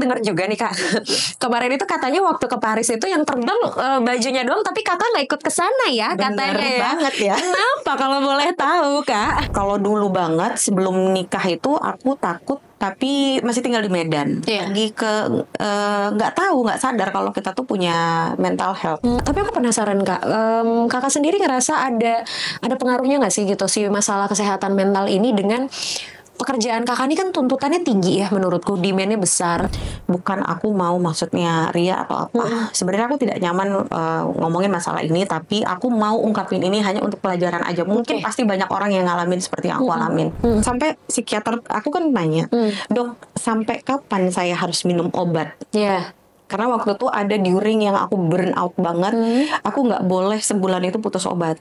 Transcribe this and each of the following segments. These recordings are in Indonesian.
dengar juga nih Kak. Kemarin itu katanya waktu ke Paris itu yang terbang bajunya doang, tapi Kakak nggak ikut ke sana ya katanya. Bener banget ya. Kenapa kalau boleh tahu Kak? Kalau dulu banget sebelum nikah itu aku takut, tapi masih tinggal di Medan. Iya. Pergi ke nggak sadar kalau kita tuh punya mental health. Tapi aku penasaran Kak, Kakak sendiri ngerasa ada pengaruhnya nggak sih gitu si masalah kesehatan mental ini dengan pekerjaan Kakak ini kan tuntutannya tinggi ya menurutku, demand-nya besar. Bukan aku mau maksudnya ria atau apa. Sebenarnya aku tidak nyaman ngomongin masalah ini, tapi aku mau ungkapin ini hanya untuk pelajaran aja. Mungkin pasti banyak orang yang ngalamin seperti yang aku alamin. Sampai psikiater aku kan nanya, "Dok, sampai kapan saya harus minum obat?" Iya. Karena waktu itu ada during yang aku burn out banget. Aku nggak boleh sebulan itu putus obat.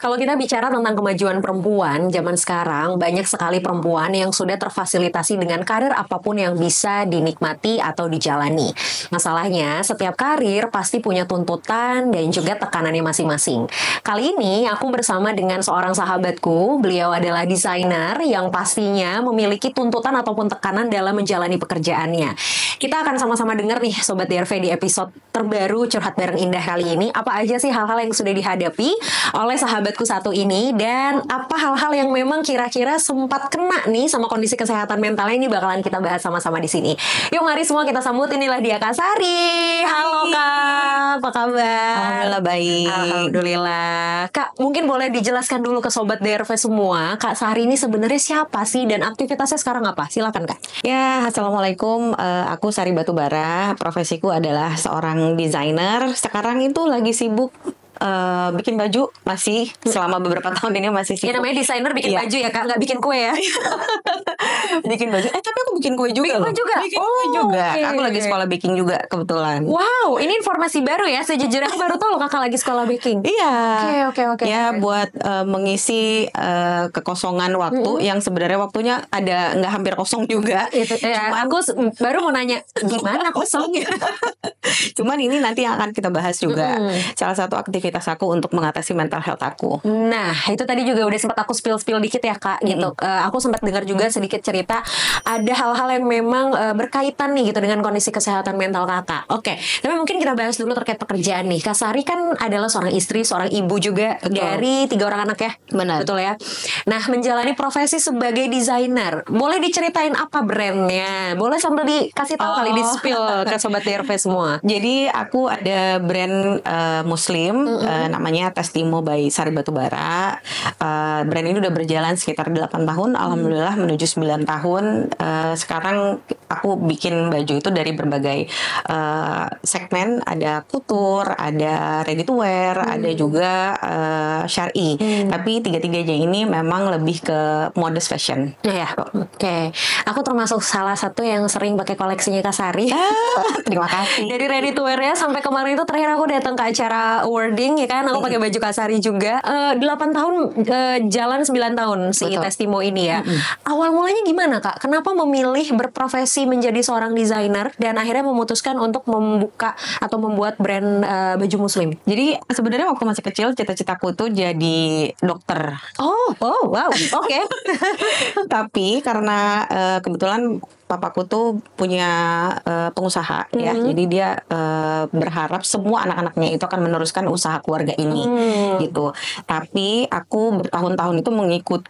Kalau kita bicara tentang kemajuan perempuan zaman sekarang, banyak sekali perempuan yang sudah terfasilitasi dengan karir apapun yang bisa dinikmati atau dijalani. Masalahnya, setiap karir pasti punya tuntutan dan juga tekanannya masing-masing. Kali ini aku bersama dengan seorang sahabatku, beliau adalah desainer yang pastinya memiliki tuntutan ataupun tekanan dalam menjalani pekerjaannya. Kita akan sama-sama dengar nih Sobat DRV di episode terbaru Curhat Bareng Indah kali ini. Apa aja sih hal-hal yang sudah dihadapi oleh sahabatku satu ini, dan apa hal-hal yang memang kira-kira sempat kena nih sama kondisi kesehatan mentalnya, ini bakalan kita bahas sama-sama di sini. Yuk mari semua kita sambut, inilah dia Kak Sari. Halo Kak, apa kabar? Alhamdulillah baik. Alhamdulillah. Kak, mungkin boleh dijelaskan dulu ke Sobat DRV semua, Kak Sari ini sebenarnya siapa sih dan aktivitasnya sekarang apa? Silakan Kak. Ya, assalamualaikum. Aku Sari Batubara. Profesiku adalah seorang desainer. Sekarang itu lagi sibuk bikin baju, masih selama beberapa tahun ini masih sibuk. Ya namanya desainer bikin baju ya Kak, nggak bikin kue ya. Bikin baju. Tapi aku bikin kue juga. Bikin kue juga? Bikin kue juga. Okay. Aku lagi sekolah baking juga kebetulan. Wow, ini informasi baru ya. Sejujurnya aku baru tahu loh Kakak lagi sekolah baking. Iya. Oke. Ya buat mengisi kekosongan waktu yang sebenarnya waktunya ada nggak hampir kosong juga. Cuman, aku baru mau nanya gimana kosongnya. Cuman ini nanti yang akan kita bahas juga. Salah satu aktivitas aku untuk mengatasi mental health aku. Nah, itu tadi juga udah sempat aku spill dikit ya Kak gitu. Aku sempat dengar juga sedikit cerita ada hal-hal yang memang berkaitan nih gitu dengan kondisi kesehatan mental Kakak. Oke, tapi mungkin kita bahas dulu terkait pekerjaan nih. Kak Sari kan adalah seorang istri, seorang ibu juga. Betul. Dari 3 orang anak ya. Benar. Betul ya. Nah, menjalani profesi sebagai desainer, boleh diceritain apa brandnya? Boleh sambil dikasih tahu kali, di spill ke Sobat DRV semua. Jadi aku ada brand muslim, namanya Testimo by Sari Batubara. Brand ini udah berjalan sekitar 8 tahun, alhamdulillah menuju 9 tahun. Sekarang aku bikin baju itu dari berbagai segmen, ada couture, ada ready to wear, ada juga syar'i. Tapi tiga-tiganya ini memang lebih ke modest fashion. Ya, oke. Aku termasuk salah satu yang sering pakai koleksinya Kak Sari. Terima kasih. Dari ready to wear ya sampai kemarin itu terakhir aku datang ke acara awarding ya kan, aku pakai baju Kak Sari juga. 8 tahun jalan 9 tahun si Testimo ini ya. Awal mulanya gimana Kak? Kenapa memilih berprofesi menjadi seorang desainer dan akhirnya memutuskan untuk membuka atau membuat brand baju muslim? Jadi sebenarnya waktu masih kecil cita-citaku tuh jadi dokter. Oh wow, oke. Tapi karena kebetulan papaku tuh punya pengusaha ya, jadi dia berharap semua anak-anaknya itu akan meneruskan usaha keluarga ini gitu. Tapi aku bertahun-tahun itu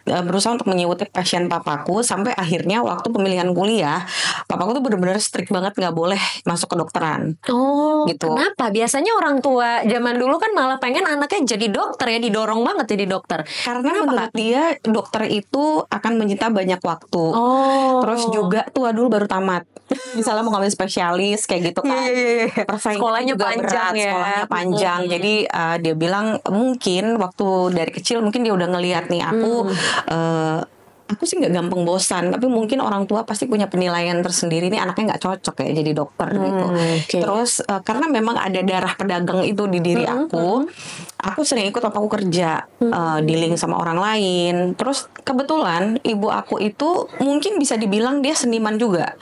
berusaha untuk mengikuti passion papaku, sampai akhirnya waktu pemilihan kuliah papaku tuh benar-benar strict banget, nggak boleh masuk ke dokteran. Oh gitu. Kenapa? Biasanya orang tua zaman dulu kan malah pengen anaknya jadi dokter ya, didorong banget jadi dokter. Karena menurut dia dokter itu akan menyita banyak waktu. Terus juga tua dulu baru tamat. Misalnya mau ngambil spesialis kayak gitu kan. Persaingannya Sekolahnya juga panjang berat, ya. Sekolahnya panjang. Jadi dia bilang mungkin waktu dari kecil mungkin dia udah ngelihat nih aku aku sih nggak gampang bosan, tapi mungkin orang tua pasti punya penilaian tersendiri nih anaknya nggak cocok ya jadi dokter gitu. Oke. Terus karena memang ada darah pedagang itu di diri aku sering ikut apa aku kerja dealing sama orang lain. Terus kebetulan ibu aku itu mungkin bisa dibilang dia seniman juga.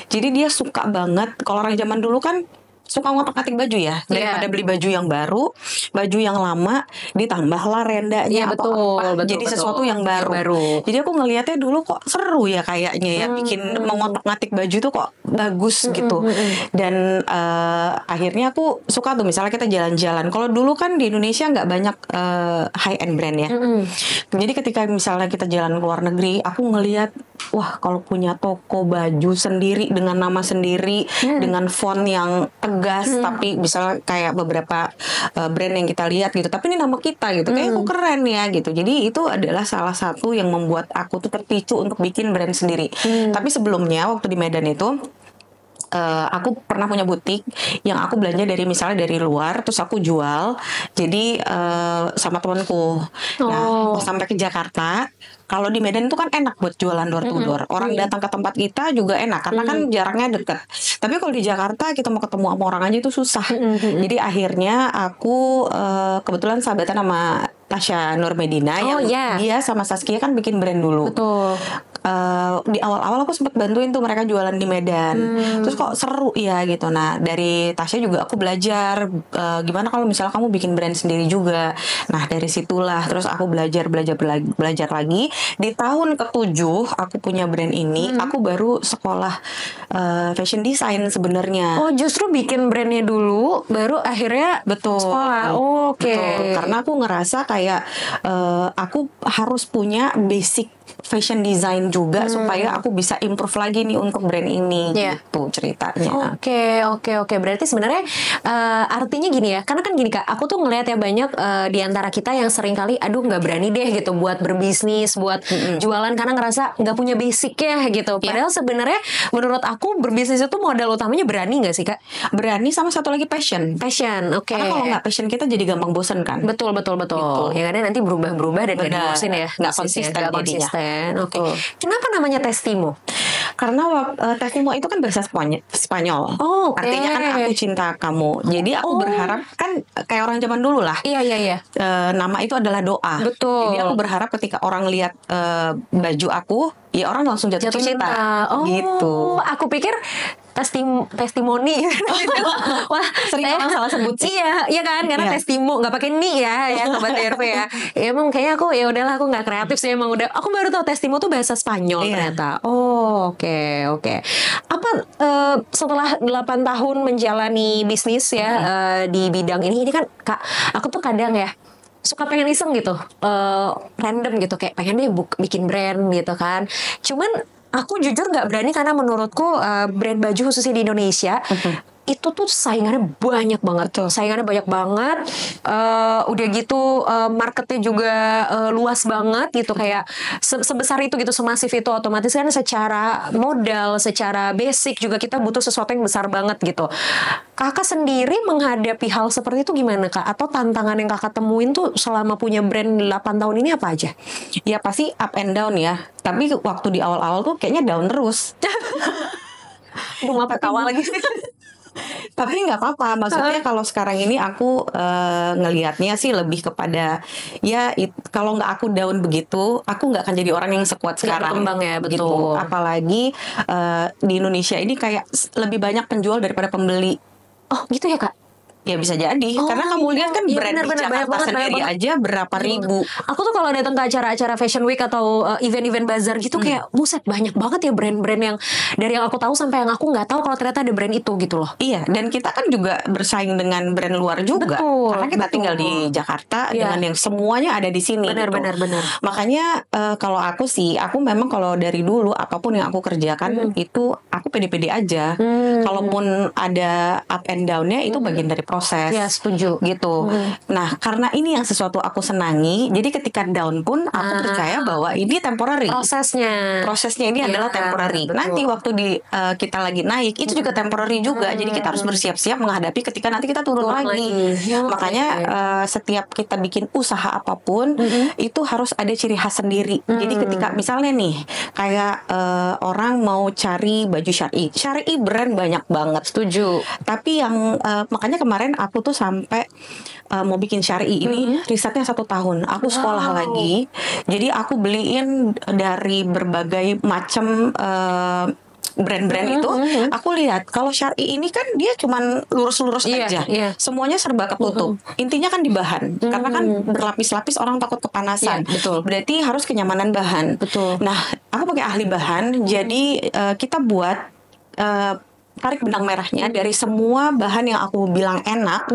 Jadi dia suka banget, kalau orang zaman dulu kan suka ngotak-ngatik baju ya, daripada beli baju yang baru, baju yang lama ditambahlah rendanya atau apa, jadi sesuatu yang baru. Jadi aku ngelihatnya dulu kok seru ya kayaknya ya, bikin mengotak-ngatik baju tuh kok bagus gitu. Dan akhirnya aku suka tuh misalnya kita jalan-jalan. Kalau dulu kan di Indonesia nggak banyak high end brand ya. Jadi ketika misalnya kita jalan ke luar negeri, aku ngelihat wah kalau punya toko baju sendiri dengan nama sendiri, dengan font yang tegas, tapi misalnya kayak beberapa brand yang kita lihat gitu, tapi ini nama kita gitu, kayak aku keren ya gitu. Jadi itu adalah salah satu yang membuat aku tuh terpicu untuk bikin brand sendiri. Tapi sebelumnya waktu di Medan itu aku pernah punya butik yang aku belanja dari misalnya dari luar, terus aku jual. Jadi sama temanku. Nah, pas sampai ke Jakarta, kalau di Medan itu kan enak buat jualan door to door. Orang datang ke tempat kita juga enak karena kan jaraknya deket. Tapi kalau di Jakarta kita mau ketemu sama orang aja itu susah. Jadi akhirnya aku kebetulan sahabatan sama Tasya Nur Medina yang dia sama Saskia kan bikin brand dulu. Betul. Di awal-awal aku sempat bantuin tuh mereka jualan di Medan. Terus kok seru ya gitu. Nah dari Tasya juga aku belajar gimana kalau misalnya kamu bikin brand sendiri juga. Nah dari situlah terus aku belajar lagi. Di tahun ke-7 aku punya brand ini, aku baru sekolah fashion design sebenarnya. Oh justru bikin brandnya dulu, baru akhirnya sekolah. Oke. Karena aku ngerasa kayak aku harus punya basic fashion design juga supaya aku bisa improve lagi nih untuk brand ini gitu ceritanya. Oke. Berarti sebenarnya artinya gini ya, karena kan gini Kak, aku tuh ngelihat ya banyak di antara kita yang sering kali aduh nggak berani deh gitu buat berbisnis, buat jualan karena ngerasa nggak punya basic ya gitu. Padahal sebenarnya menurut aku berbisnis itu modal utamanya berani nggak sih Kak? Berani sama satu lagi passion. Oke. Karena kalau nggak passion kita jadi gampang bosan kan. Betul. Gitu. Ya kan nanti berubah dan nggak diurusin ya. Nggak konsisten. Oke. Kenapa namanya Testimo? Karena Testimo itu kan bahasa Spanyol. Artinya kan aku cinta kamu. Jadi aku berharap kan kayak orang zaman dulu lah. Iya. Nama itu adalah doa. Betul. Jadi aku berharap ketika orang lihat baju aku, ya orang langsung jatuh cinta. Gitu. Aku pikir testimoni. Wah, sering orang salah sebut sih. Iya kan, karena testimo nggak pakai ni ya Sobat DRV ya. Ya emang kayaknya aku ya udahlah aku nggak kreatif sih emang udah. Aku baru tahu testimo tuh bahasa Spanyol ternyata. Oke. Apa setelah 8 tahun menjalani bisnis ya di bidang ini kan Kak, aku tuh kadang ya suka pengen iseng gitu, random gitu kayak pengen deh bikin brand gitu kan. Cuman aku jujur nggak berani karena menurutku brand baju khususnya di Indonesia itu tuh saingannya banyak banget. Udah gitu marketnya juga luas banget gitu, kayak sebesar itu gitu, semasif itu, otomatis kan secara modal, secara basic juga kita butuh sesuatu yang besar banget gitu. Kakak sendiri menghadapi hal seperti itu gimana Kak? Atau tantangan yang Kakak temuin tuh selama punya brand 8 tahun ini apa aja? Ya pasti up and down ya. Tapi waktu di awal-awal tuh kayaknya down terus. Rumah ketawa lagi. Tapi nggak apa-apa, maksudnya kalau sekarang ini aku ngelihatnya sih lebih kepada kalau nggak aku down begitu, aku nggak akan jadi orang yang sekuat sekarang. Berkembang ya, betul. Gitu. Apalagi di Indonesia ini kayak lebih banyak penjual daripada pembeli. Oh gitu ya Kak? Ya bisa jadi, karena kamu lihat kan brand di Jakarta sendiri aja berapa ribu. Aku tuh kalau datang ke acara-acara Fashion Week atau event-event bazar gitu kayak buset banyak banget ya brand-brand yang dari yang aku tahu sampai yang aku nggak tahu kalau ternyata ada brand itu gitu loh. Iya, dan kita kan juga bersaing dengan brand luar juga. Karena kita tinggal di Jakarta dengan yang semuanya ada di sini. Benar. Makanya kalau aku sih, aku memang kalau dari dulu apapun yang aku kerjakan itu aku pede-pede aja. Kalaupun ada up and down-nya itu bagian dari proses. proses. Ya, setuju. Gitu. Nah, karena ini yang sesuatu aku senangi, jadi ketika down pun aku percaya bahwa ini temporary. Prosesnya ini adalah temporary. Betul. Nanti waktu kita lagi naik itu juga temporary juga. Jadi kita harus bersiap-siap menghadapi ketika nanti kita turun lagi. Makanya setiap kita bikin usaha apapun itu harus ada ciri khas sendiri. Jadi ketika misalnya nih kayak orang mau cari baju syar'i brand banyak banget. Setuju. Tapi yang makanya kemarin aku tuh sampai mau bikin syar'i ini risetnya 1 tahun. Aku sekolah lagi. Jadi aku beliin dari berbagai macam brand-brand itu. Aku lihat kalau syar'i ini kan dia cuman lurus-lurus aja. Semuanya serba ketutup. Intinya kan di bahan. Karena kan berlapis-lapis orang takut kepanasan. Betul. Berarti harus kenyamanan bahan. Betul. Nah, aku pakai ahli bahan. Jadi kita buat tarik benang merahnya dari semua bahan yang aku bilang enak.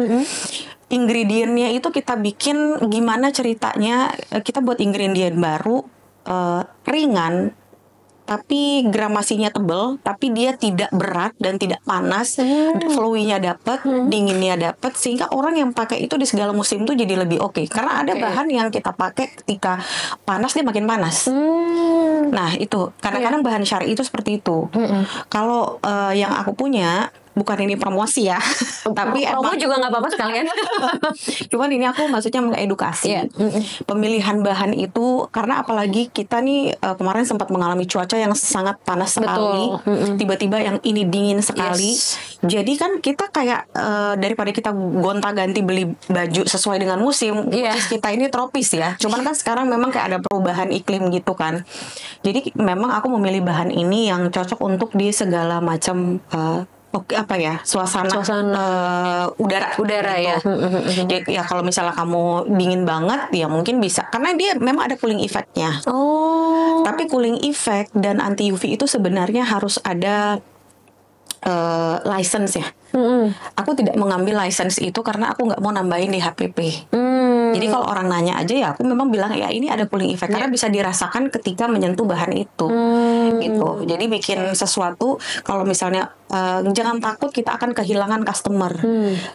Ingredientnya itu kita bikin gimana ceritanya. Kita buat ingredient baru, ringan, tapi gramasinya tebel, tapi dia tidak berat dan tidak panas. Flowy-nya dapat, dinginnya dapat, sehingga orang yang pakai itu di segala musim tuh jadi lebih oke. Karena ada bahan yang kita pakai ketika panas dia makin panas. Nah itu kadang-kadang bahan syar'i itu seperti itu. Kalau yang aku punya, bukan ini promosi ya, tapi promo juga nggak apa-apa sekalian. Cuman ini aku maksudnya mengedukasi pemilihan bahan itu, karena apalagi kita nih kemarin sempat mengalami cuaca yang sangat panas sekali, tiba-tiba yang ini dingin sekali. Jadi kan kita kayak daripada kita gonta-ganti beli baju sesuai dengan musim, kita ini tropis ya. Cuman kan sekarang memang kayak ada perubahan iklim gitu kan. Jadi memang aku memilih bahan ini yang cocok untuk di segala macam suasana udara gitu. Ya. Jadi ya kalau misalnya kamu dingin banget ya mungkin bisa, karena dia memang ada cooling effect-nya. Tapi cooling effect dan anti UV itu sebenarnya harus ada license ya. Aku tidak mengambil license itu karena aku nggak mau nambahin di HPP. Jadi kalau orang nanya aja ya aku memang bilang ya ini ada cooling effect karena bisa dirasakan ketika menyentuh bahan itu. Gitu. Jadi bikin sesuatu, kalau misalnya jangan takut kita akan kehilangan customer.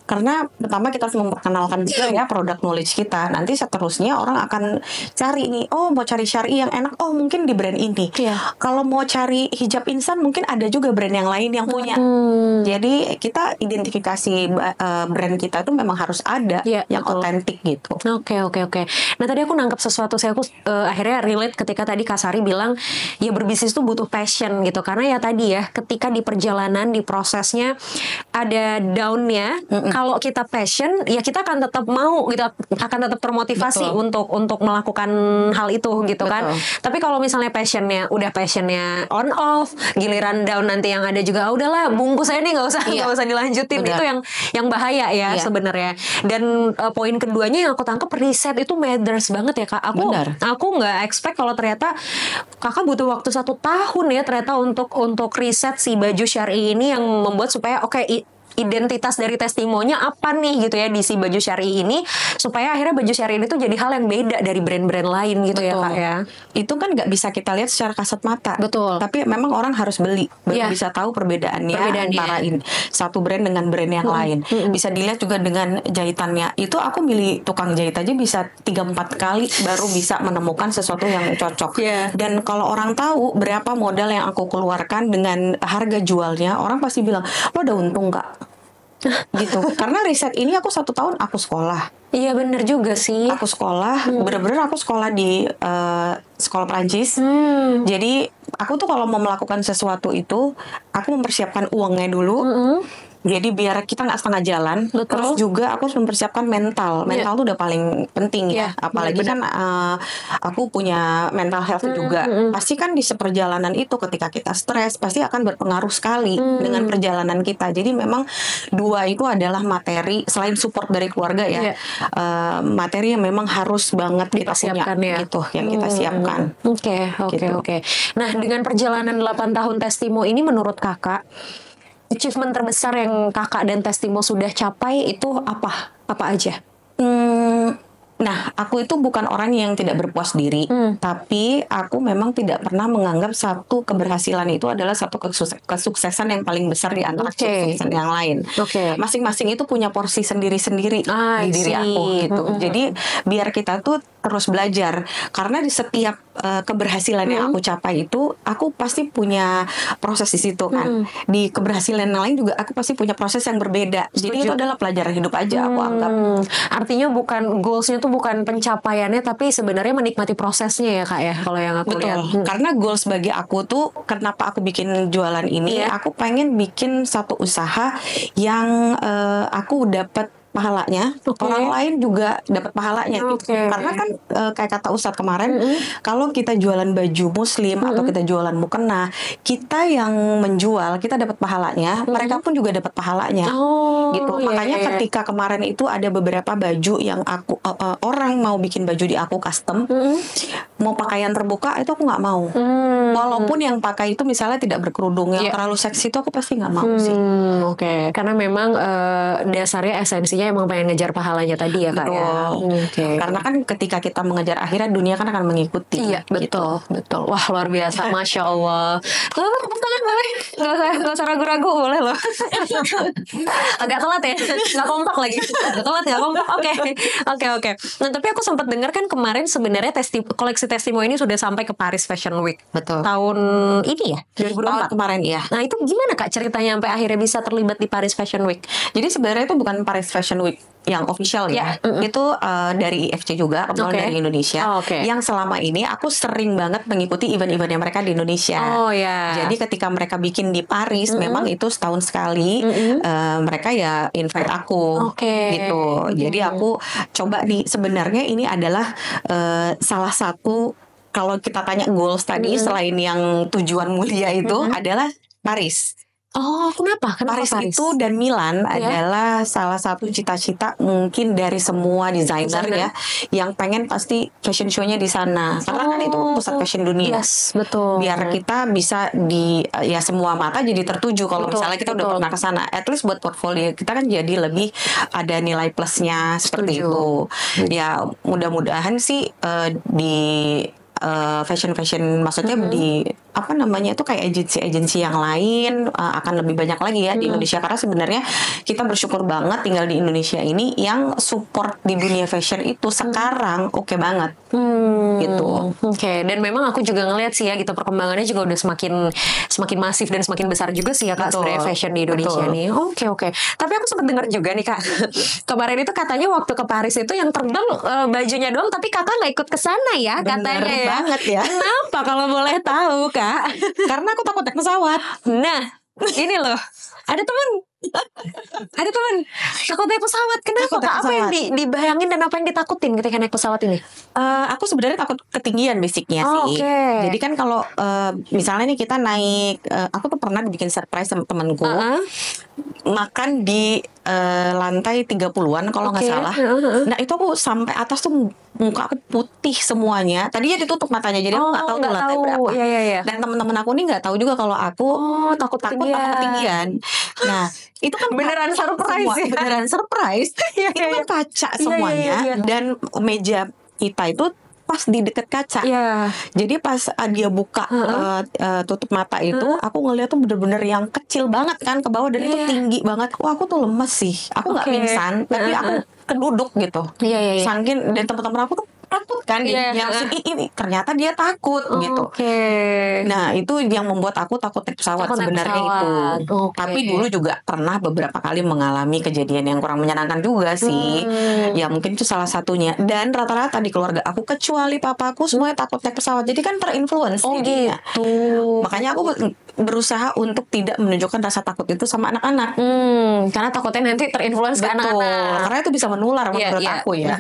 Karena pertama kita harus memperkenalkan juga ya produk knowledge kita. Nanti seterusnya orang akan cari nih, oh mau cari syar'i yang enak, oh mungkin di brand ini. Kalau mau cari hijab instan mungkin ada juga brand yang lain yang punya. Jadi kita identifikasi brand kita itu memang harus ada yang otentik gitu. Oke. Nah tadi aku nangkep sesuatu, aku akhirnya relate ketika tadi Kak Sari bilang ya berbisnis tuh butuh passion gitu. Karena ya tadi ya ketika di perjalanan, di prosesnya ada down-nya. Kalau kita passion ya kita akan tetap mau, kita akan tetap termotivasi untuk melakukan hal itu gitu kan. Tapi kalau misalnya passionnya on off, giliran down nanti yang ada juga udahlah bungkus aja nih, nggak usah dilanjutin. Itu yang bahaya ya sebenarnya. Dan poin keduanya yang aku tangkap, riset itu matters banget ya Kak. Aku nggak expect kalau ternyata Kakak butuh waktu 1 tahun ya ternyata untuk riset si baju syar'i ini yang membuat supaya identitas dari testimonya apa nih gitu ya di si baju syar'i ini, supaya akhirnya baju syar'i ini tuh jadi hal yang beda dari brand-brand lain gitu. Ya Kak ya. Itu kan nggak bisa kita lihat secara kasat mata. Tapi memang orang harus beli baru bisa tahu perbedaannya antara satu brand dengan brand yang lain. Bisa dilihat juga dengan jahitannya. Itu aku milih tukang jahit aja bisa 3-4 kali baru bisa menemukan sesuatu yang cocok. Dan kalau orang tahu berapa modal yang aku keluarkan dengan harga jualnya, orang pasti bilang lo udah untung Kak. Gitu. Karena riset ini aku 1 tahun aku sekolah. Iya bener juga sih. Aku sekolah, bener-bener aku sekolah di sekolah Perancis. Jadi aku tuh kalau mau melakukan sesuatu itu, aku mempersiapkan uangnya dulu. Jadi biar kita nggak setengah jalan. Terus juga aku harus mempersiapkan mental. Mental tuh udah paling penting ya. Apalagi kan aku punya mental health juga. Pasti kan di seperjalanan itu ketika kita stres pasti akan berpengaruh sekali dengan perjalanan kita. Jadi memang 2 itu adalah materi selain support dari keluarga ya. Materi yang memang harus banget kita siapkan gitu, yang kita siapkan. Oke. Nah, dengan perjalanan 8 tahun Testimo ini menurut Kakak, achievement terbesar yang Kakak dan Testimo sudah capai itu apa aja? Nah, aku itu bukan orang yang tidak berpuas diri, tapi aku memang tidak pernah menganggap satu keberhasilan itu adalah satu kesuksesan yang paling besar di antara kesuksesan yang lain. Masing-masing itu punya porsi sendiri-sendiri di diri aku gitu. Jadi biar kita tuh terus belajar, karena di setiap keberhasilan yang aku capai itu, aku pasti punya proses di situ kan. Di keberhasilan yang lain juga aku pasti punya proses yang berbeda. Jadi itu adalah pelajaran hidup aja aku anggap. Artinya bukan goalsnya tuh bukan pencapaiannya, tapi sebenarnya menikmati prosesnya ya Kak ya, kalau yang aku lihat. Karena goals bagi aku tuh, kenapa aku bikin jualan ini, aku pengen bikin satu usaha yang aku dapat pahalanya, orang lain juga dapat pahalanya. Karena kan kayak kata Ustadz kemarin, kalau kita jualan baju muslim atau kita jualan mukena, kita yang menjual, kita dapat pahalanya, mereka pun juga dapat pahalanya. Gitu. Makanya ketika kemarin itu ada beberapa baju yang aku orang mau bikin baju di aku custom, mau pakaian terbuka itu aku nggak mau. Walaupun yang pakai itu misalnya tidak berkerudung, yang terlalu seksi itu aku pasti nggak mau sih. Karena memang dasarnya esensinya emang pengen ngejar pahalanya tadi ya Kak ya. Karena kan ketika kita mengejar akhirat, dunia kan akan mengikuti. Iya, betul. Wah, luar biasa, Masya Allah. Tepuk tangan boleh? Gak usah ragu-ragu, boleh loh. Agak telat ya, gak kompak lagi. Agak telat ya, kompak. Oke. Nah, tapi aku sempat dengar kan kemarin sebenarnya koleksi Testimo ini sudah sampai ke Paris Fashion Week. Betul. Tahun ini ya, 2024 kemarin ya. Nah, itu gimana Kak ceritanya sampai akhirnya bisa terlibat di Paris Fashion Week? Jadi sebenarnya itu bukan Paris Fashion Week yang official ya. Itu dari IFC juga, dari Indonesia. Yang selama ini aku sering banget mengikuti event-eventnya mereka di Indonesia. Jadi ketika mereka bikin di Paris, memang itu setahun sekali mereka ya invite aku gitu. Jadi aku coba nih, sebenarnya ini adalah salah satu, kalau kita tanya goals tadi, selain yang tujuan mulia itu adalah Paris. Kenapa Paris itu dan Milan adalah salah satu cita-cita mungkin dari semua desainer ya, yang pengen pasti fashion show-nya di sana. Karena kan itu pusat fashion dunia. Betul. Biar kita bisa ya semua mata jadi tertuju kalau misalnya kita udah pernah ke sana. At least buat portfolio kita kan jadi lebih ada nilai plusnya seperti itu. Ya mudah-mudahan sih di fashion maksudnya di apa namanya itu kayak agensi yang lain akan lebih banyak lagi ya di Indonesia, karena sebenarnya kita bersyukur banget tinggal di Indonesia ini yang support di dunia fashion itu sekarang oke banget gitu. Dan memang aku juga ngeliat sih ya gitu, perkembangannya juga udah semakin masif dan semakin besar juga sih ya Kak sebenarnya fashion di Indonesia nih. Tapi aku sempat dengar juga nih Kak, kemarin itu katanya waktu ke Paris itu yang terbang bajunya doang, tapi Kakak nggak ikut ke sana ya. Bener katanya banget ya. Kenapa kalau boleh tahu Kak? Karena aku takut naik pesawat. Nah, ini loh, ada teman takut naik pesawat. Kenapa Kak? Apa yang dibayangin dan apa yang ditakutin ketika naik pesawat ini? Aku sebenarnya takut ketinggian basicnya sih. Jadi kan kalau misalnya nih kita naik, aku tuh pernah dibikin surprise sama temenku makan di lantai 30-an kalau nggak salah. Nah itu aku sampai atas tuh muka aku putih semuanya. Tadinya ditutup matanya, jadi aku nggak tahu tuh lantai berapa. Dan teman-teman aku nih nggak tahu juga kalau aku takut ketinggian. Nah itu kan beneran surprise ya? Beneran surprise. Itu kan kaca semuanya. Dan meja kita itu pas di deket kaca. Jadi pas dia buka tutup mata itu, aku ngeliat tuh bener-bener yang kecil banget kan ke bawah, dan itu tinggi banget. Wah aku tuh lemes sih. Aku nggak pingsan, tapi aku keduduk gitu. Saking, dan teman-teman aku tuh takut kan, ini ternyata dia takut gitu. Nah itu yang membuat aku takut naik pesawat sebenarnya itu. Tapi dulu juga pernah beberapa kali mengalami kejadian yang kurang menyenangkan juga sih. Ya mungkin itu salah satunya. Dan rata-rata di keluarga aku kecuali papaku semuanya takut naik pesawat. Jadi kan terinfluence. Gitu. Makanya aku berusaha untuk tidak menunjukkan rasa takut itu sama anak-anak. Karena takutnya nanti terinfluence ke anak-anak. Karena itu bisa menular menurut aku ya.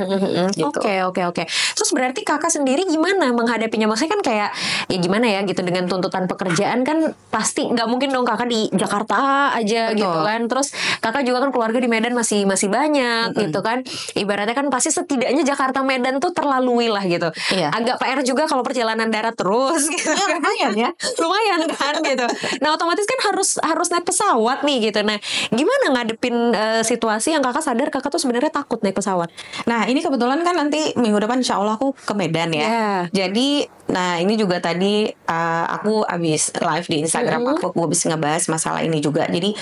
Oke. Terus berarti kakak sendiri gimana menghadapinya? Maksudnya kan kayak ya gimana ya gitu dengan tuntutan pekerjaan kan pasti nggak mungkin dong kakak di Jakarta aja Betul. gitu kan. Terus kakak juga kan keluarga di Medan masih banyak gitu kan. Ibaratnya kan pasti setidaknya Jakarta Medan tuh terlalui lah gitu. Iya. Agak PR juga kalau perjalanan darat terus gitu. Ya, lumayan ya. Lumayan kan gitu. Nah otomatis kan harus naik pesawat nih gitu. Nah gimana ngadepin situasi yang kakak sadar kakak tuh sebenarnya takut naik pesawat? Nah ini kebetulan kan nanti minggu depan insya Allah aku ke Medan ya. Yeah. Jadi nah ini juga tadi aku abis live di Instagram aku habis ngebahas masalah ini juga. Jadi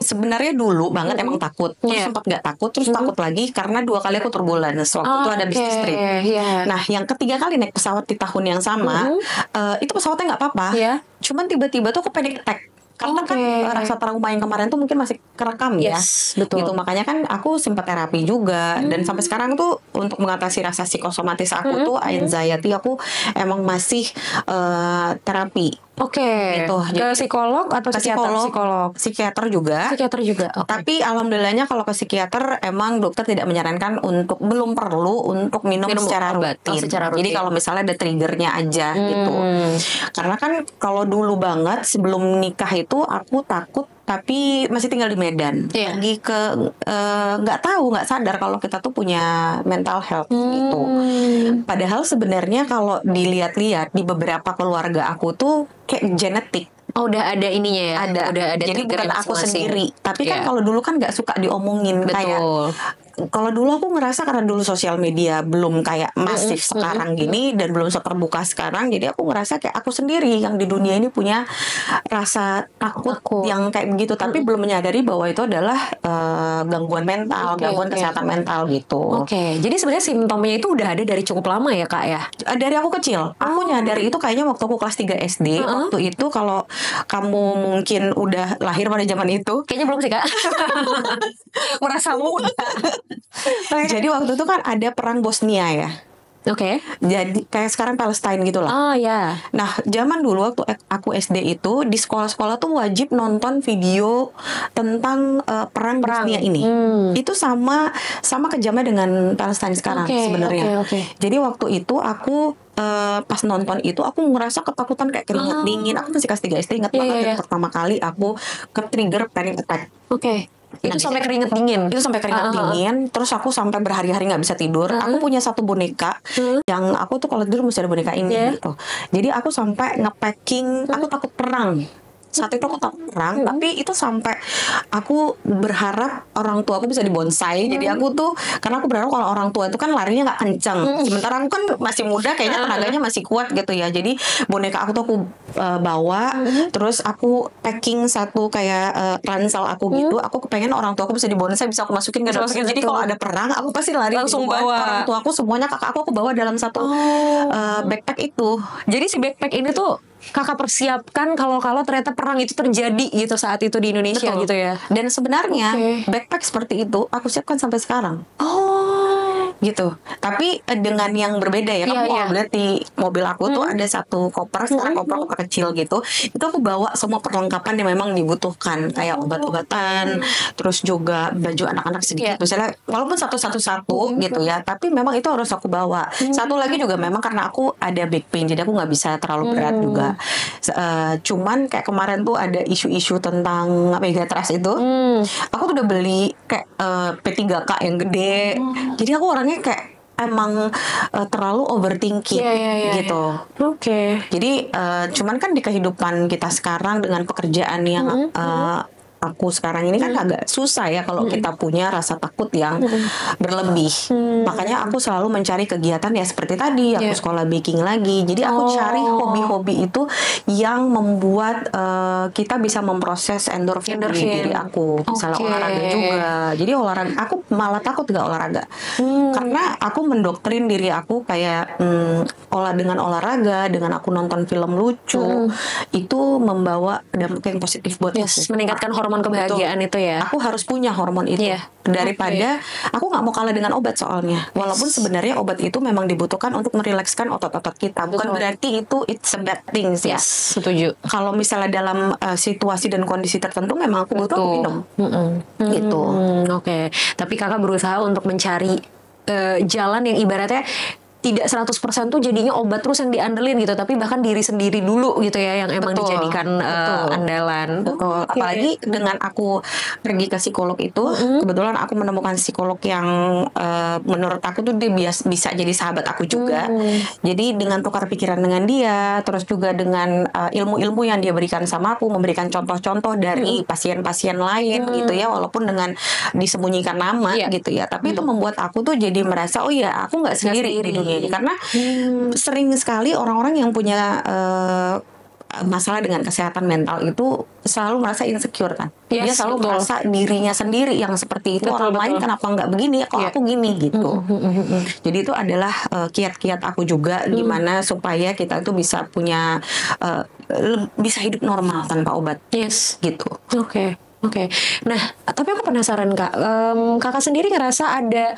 sebenarnya dulu banget emang takut. Terus Yeah. sempat nggak takut, terus takut lagi karena 2 kali aku turbulence. Waktu itu ada bisnis trip. Yeah. Nah yang ketiga kali naik pesawat di tahun yang sama, itu pesawatnya nggak apa-apa. Yeah. Cuman tiba-tiba tuh aku panic attack. Karena kan rasa trauma yang kemarin tuh mungkin masih kerekam ya. Betul. Gitu, makanya kan aku sempat terapi juga dan sampai sekarang tuh untuk mengatasi rasa psikosomatis aku tuh anxiety aku emang masih terapi. Gitu. Ke psikolog atau Ke psikolog? Psikiater juga. Psikiater juga. Tapi alhamdulillahnya kalau ke psikiater emang dokter tidak menyarankan untuk belum perlu untuk minum secara obat. rutin. Secara rutin. Jadi kalau misalnya ada triggernya aja gitu. Karena kan kalau dulu banget sebelum nikah itu aku takut tapi masih tinggal di Medan. Lagi ke nggak tahu, nggak sadar kalau kita tuh punya mental health gitu. Padahal sebenarnya kalau dilihat-lihat di beberapa keluarga aku tuh kayak genetik. Oh, udah ada ininya ya. Udah ada. Jadi bukan aku masing-masing. sendiri. Tapi kan kalau dulu kan nggak suka diomongin. Kayak kalau dulu aku ngerasa karena dulu sosial media belum kayak masif sekarang gini dan belum terbuka sekarang, jadi aku ngerasa kayak aku sendiri yang di dunia ini punya rasa takut yang kayak begitu, tapi belum menyadari bahwa itu adalah gangguan mental, gangguan kesehatan mental gitu. Jadi sebenarnya simptomnya itu udah ada dari cukup lama ya kak ya? Dari aku kecil, aku nyadari itu kayaknya waktu aku kelas 3 SD. Waktu itu kalau kamu mungkin udah lahir pada zaman itu, kayaknya belum sih kak. Merasa muda. Jadi waktu itu kan ada perang Bosnia ya. Jadi kayak sekarang Palestine gitu lah. Oh ya. Nah zaman dulu waktu aku SD itu di sekolah-sekolah tuh wajib nonton video tentang perang Bosnia ini. Itu sama kejamnya dengan Palestine sekarang sebenarnya. Jadi waktu itu aku pas nonton itu aku ngerasa ketakutan kayak keringat dingin. Aku masih kelas 3 SD, ingat banget pertama kali aku ke-trigger panic attack. Itu sampai keringet dingin. Itu sampai keringet dingin. Terus aku sampai berhari-hari nggak bisa tidur. Aku punya satu boneka yang aku tuh kalau tidur mesti ada boneka ini gitu. Jadi aku sampai nge-packing. Aku takut perang. Saat itu aku takut perang, tapi itu sampai aku berharap orang tua aku bisa dibonsai. Jadi aku tuh, karena aku berharap kalau orang tua itu kan larinya nggak kenceng. Sementara aku kan masih muda, kayaknya tenaganya masih kuat gitu ya. Jadi boneka aku tuh aku bawa, terus aku packing satu kayak ransel aku gitu. Aku kepengen orang tua aku bisa dibonsai, bisa aku masukin ke dalam. Jadi kalau ada perang, aku pasti lari langsung bawa. Orang tua aku semuanya, kakak aku bawa dalam satu backpack itu. Jadi si backpack ini tuh kakak persiapkan kalau ternyata perang itu terjadi gitu saat itu di Indonesia. Betul. Gitu ya. Dan sebenarnya backpack seperti itu aku siapkan sampai sekarang. Gitu. Tapi dengan yang berbeda ya. Kamu kalau lihat di mobil aku tuh ada satu koper, koper kecil gitu. Itu aku bawa semua perlengkapan yang memang dibutuhkan, kayak obat-obatan, terus juga baju anak-anak sedikit. Misalnya walaupun satu gitu ya, tapi memang itu harus aku bawa. Satu lagi juga memang karena aku ada back pain, jadi aku nggak bisa terlalu berat juga. Cuman kayak kemarin tuh ada isu-isu tentang Megatrust itu. Aku tuh udah beli kayak P3K yang gede. Jadi aku orangnya kayak emang terlalu overthinking gitu. Jadi cuman kan di kehidupan kita sekarang dengan pekerjaan yang aku sekarang ini kan agak susah ya kalau kita punya rasa takut yang berlebih. Makanya aku selalu mencari kegiatan ya seperti tadi, aku sekolah baking lagi. Jadi aku cari hobi-hobi itu yang membuat kita bisa memproses endorfin di diri aku. Misalnya olahraga juga. Jadi olahraga, aku malah takut gak olahraga. Karena aku mendoktrin diri aku kayak dengan olahraga, dengan aku nonton film lucu, itu membawa dampak yang positif buat aku. Meningkatkan hormon kebahagiaan. Betul. Itu ya. Aku harus punya hormon itu daripada aku nggak mau kalah dengan obat soalnya. Walaupun sebenarnya obat itu memang dibutuhkan untuk merilekskan otot-otot kita. Bukan berarti itu it's a bad thing ya. Setuju. Kalau misalnya dalam situasi dan kondisi tertentu memang aku butuh minum. Gitu. Tapi kakak berusaha untuk mencari jalan yang ibaratnya tidak 100% tuh jadinya obat terus yang diandelin gitu, tapi bahkan diri sendiri dulu gitu ya yang emang Betul, dijadikan betul. andalan. Betul. Oke. Apalagi dengan aku pergi ke psikolog itu, kebetulan aku menemukan psikolog yang menurut aku tuh dia bisa jadi sahabat aku juga. Jadi dengan tukar pikiran dengan dia, terus juga dengan ilmu-ilmu yang dia berikan sama aku, memberikan contoh-contoh dari pasien-pasien lain gitu ya, walaupun dengan disembunyikan nama Iya. gitu ya. Tapi itu membuat aku tuh jadi merasa, oh ya aku nggak sendiri di dunia ini, karena sering sekali orang-orang yang punya masalah dengan kesehatan mental itu selalu merasa insecure kan. Yes, Dia selalu betul. merasa dirinya sendiri yang seperti itu. Betul, Orang lain betul. kenapa nggak begini, kok Iya. aku gini gitu. Jadi itu adalah kiat-kiat aku juga gimana supaya kita itu bisa punya bisa hidup normal tanpa obat. Yes. Gitu. Oke. Oke, nah tapi aku penasaran Kak, Kakak sendiri ngerasa ada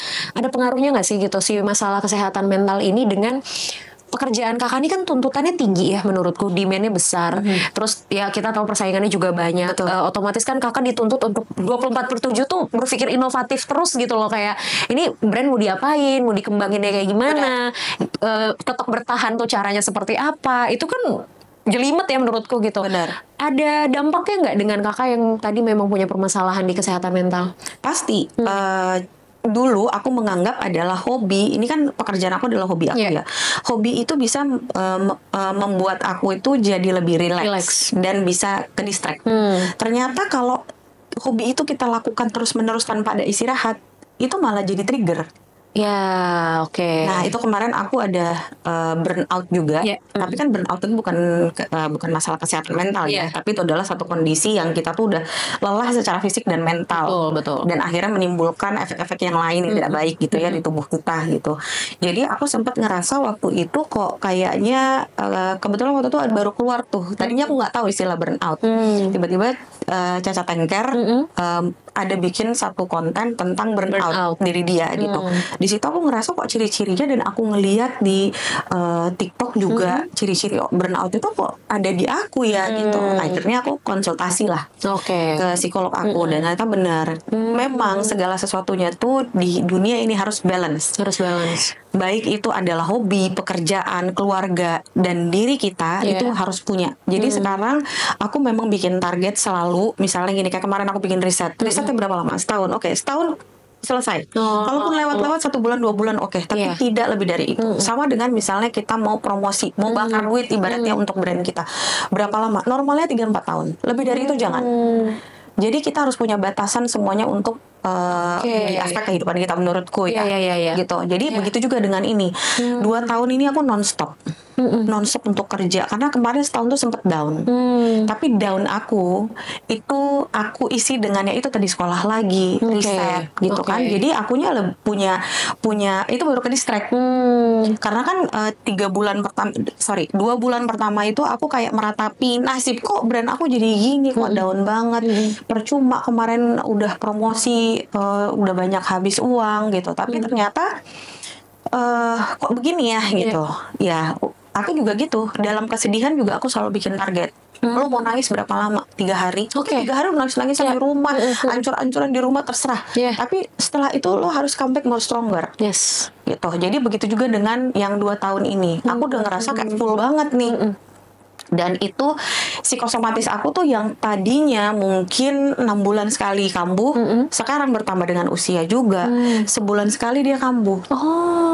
pengaruhnya nggak sih gitu si masalah kesehatan mental ini dengan pekerjaan Kakak ini kan tuntutannya tinggi ya menurutku, demand-nya besar, terus ya kita tahu persaingannya juga banyak, Betul. otomatis kan Kakak dituntut untuk 24/7 tuh berpikir inovatif terus gitu loh, kayak ini brand mau diapain, mau dikembanginnya kayak gimana, tetap bertahan tuh caranya seperti apa, itu kan jelimet ya menurutku gitu. Benar. Ada dampaknya nggak dengan Kakak yang tadi memang punya permasalahan di kesehatan mental? Pasti. Dulu aku menganggap adalah hobi. Ini kan pekerjaan aku adalah hobi aku Iya. ya. Hobi itu bisa membuat aku itu jadi lebih Relax. relax dan bisa ke distract. Ternyata kalau hobi itu kita lakukan terus-menerus tanpa ada istirahat, itu malah jadi trigger. Ya, oke. Nah, itu kemarin aku ada burnout juga. Iya. Tapi kan burnout itu bukan masalah kesehatan mental ya, Iya. tapi itu adalah satu kondisi yang kita tuh udah lelah secara fisik dan mental. Betul. Dan akhirnya menimbulkan efek-efek yang lain yang tidak baik gitu ya di tubuh kita gitu. Jadi aku sempat ngerasa waktu itu kok kayaknya kebetulan waktu itu baru keluar tuh. Tadinya aku nggak tahu istilah burnout. Tiba-tiba Caca Tengker ada bikin satu konten tentang burnout diri dia gitu. Di situ aku ngerasa kok ciri-cirinya, dan aku ngeliat di TikTok juga ciri-ciri burnout itu kok ada di aku ya gitu. Akhirnya aku konsultasi lah Oke. ke psikolog aku, dan ternyata benar. Memang segala sesuatunya tuh di dunia ini harus balance. Harus balance. Baik itu adalah hobi, pekerjaan, keluarga, dan diri kita Iya. itu harus punya. Jadi sekarang aku memang bikin target selalu. Misalnya gini, kayak kemarin aku bikin risetnya berapa lama? Setahun. Oke, setahun selesai. Kalaupun lewat-lewat 1 bulan 2 bulan oke, tapi Iya. tidak lebih dari itu. Sama dengan misalnya kita mau promosi, mau bakar duit ibaratnya untuk brand kita. Berapa lama? Normalnya 3-4 tahun. Lebih dari itu jangan. Jadi kita harus punya batasan semuanya untuk di aspek kehidupan kita menurutku ya. Iya. Gitu. Jadi begitu juga dengan ini. 2 tahun ini aku nonstop. Nonstop untuk kerja, karena kemarin setahun tuh sempet down. Tapi down aku itu aku isi dengannya itu tadi sekolah lagi, riset gitu kan. Jadi akunya punya itu baru ke distract. Karena kan 2 bulan pertama itu aku kayak meratapi nasib, kok brand aku jadi gini, kok down banget. Percuma kemarin udah promosi, udah banyak habis uang gitu. Tapi ternyata kok begini ya gitu. Ya aku juga gitu. Dalam kesedihan juga aku selalu bikin target. Lo mau nangis berapa lama? 3 hari. Oke, 3 hari nangis-nangis sampai rumah, ancur-ancuran di rumah, terserah. Tapi setelah itu lo harus comeback more stronger. Yes. Gitu. Jadi begitu juga dengan yang 2 tahun ini. Aku udah ngerasa kayak full banget nih. Dan itu psikosomatis aku tuh yang tadinya mungkin 6 bulan sekali kambuh, sekarang bertambah dengan usia juga. Sebulan sekali dia kambuh.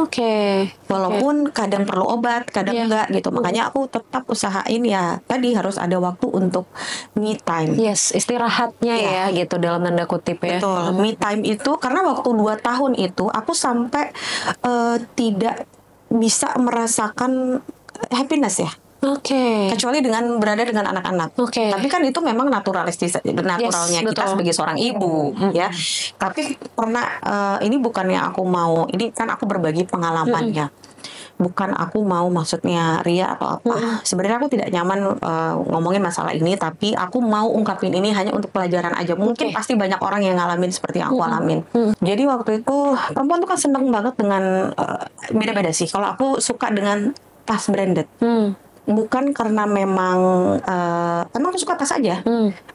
Oke. Walaupun kadang perlu obat, kadang enggak gitu. Makanya aku tetap usahain ya tadi harus ada waktu untuk me time. Yes, istirahatnya ya gitu dalam tanda kutip ya. Betul. Me time itu karena waktu 2 tahun itu aku sampai tidak bisa merasakan happiness ya. Kecuali dengan berada dengan anak-anak. Tapi kan itu memang naturalnya kita sebagai seorang ibu ya. Tapi pernah ini bukannya aku mau, ini kan aku berbagi pengalaman ya. Bukan aku mau maksudnya ria atau apa. Sebenarnya aku tidak nyaman ngomongin masalah ini, tapi aku mau ungkapin ini hanya untuk pelajaran aja. Mungkin pasti banyak orang yang ngalamin seperti yang aku alamin. Jadi waktu itu perempuan tuh kan seneng banget dengan beda-beda sih. Kalau aku suka dengan tas branded. bukan karena memang emang aku suka tas aja.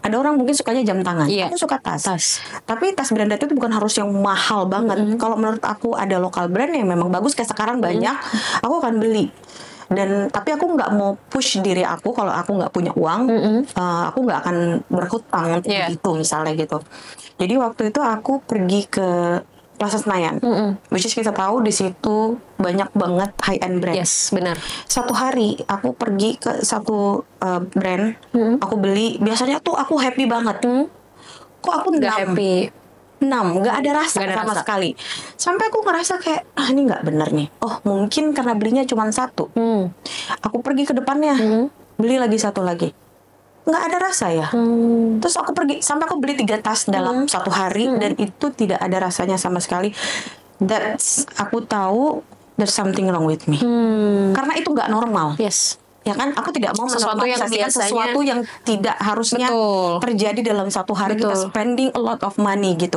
Ada orang mungkin sukanya jam tangan. Iya. Aku suka tas. Tas. Tapi tas branded itu bukan harus yang mahal banget. Kalau menurut aku ada lokal brand yang memang bagus kayak sekarang banyak, aku akan beli. Dan tapi aku nggak mau push diri aku kalau aku nggak punya uang, aku nggak akan berhutang untuk Iya. itu misalnya gitu. Jadi waktu itu aku pergi ke Plaza Senayan, which is kita tahu di situ banyak banget high end brand. Yes, benar. Satu hari aku pergi ke satu brand, aku beli. Biasanya tuh aku happy banget. Kok aku Nggak happy. nggak ada rasa Nggak ada sama rasa. sekali. Sampai aku ngerasa kayak ini nggak bener nih. Oh mungkin karena belinya cuma satu. Aku pergi ke depannya, beli lagi satu lagi. Nggak ada rasa ya. Terus aku pergi sampai aku beli 3 tas dalam satu hari dan itu tidak ada rasanya sama sekali. Aku tahu there's something wrong with me. Karena itu nggak normal. Yes. Ya kan, aku tidak mau Sesuatu yang menormalisasikan biasanya- sesuatu yang tidak harusnya Betul. terjadi dalam satu hari. Kita Betul. spending a lot of money gitu.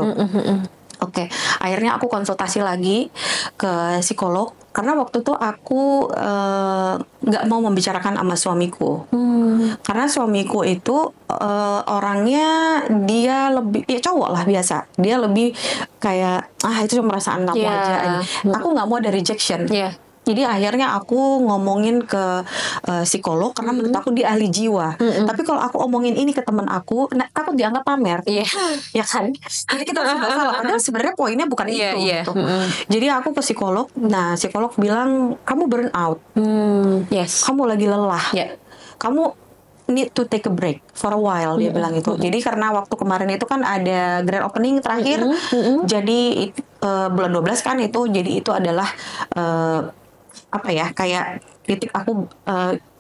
Oke, akhirnya aku konsultasi lagi ke psikolog karena waktu itu aku nggak mau membicarakan sama suamiku. Karena suamiku itu orangnya dia lebih ya cowok lah biasa. Dia lebih kayak itu cuma perasaan kamu Iya. aja. Aku nggak mau ada rejection. Iya. Jadi akhirnya aku ngomongin ke psikolog karena menurut aku dia ahli jiwa. Tapi kalau aku omongin ini ke teman aku, takut dianggap pamer. Iya. Ya kan? Jadi kita harus salah. Padahal sebenarnya poinnya bukan Iya, itu. iya. Gitu. Jadi aku ke psikolog. Nah, psikolog bilang kamu burn out. Yes. Kamu lagi lelah. Ya. Kamu need to take a break for a while, dia bilang itu. Jadi karena waktu kemarin itu kan ada grand opening terakhir. Jadi bulan 12 kan itu. Jadi itu adalah apa ya, kayak titik aku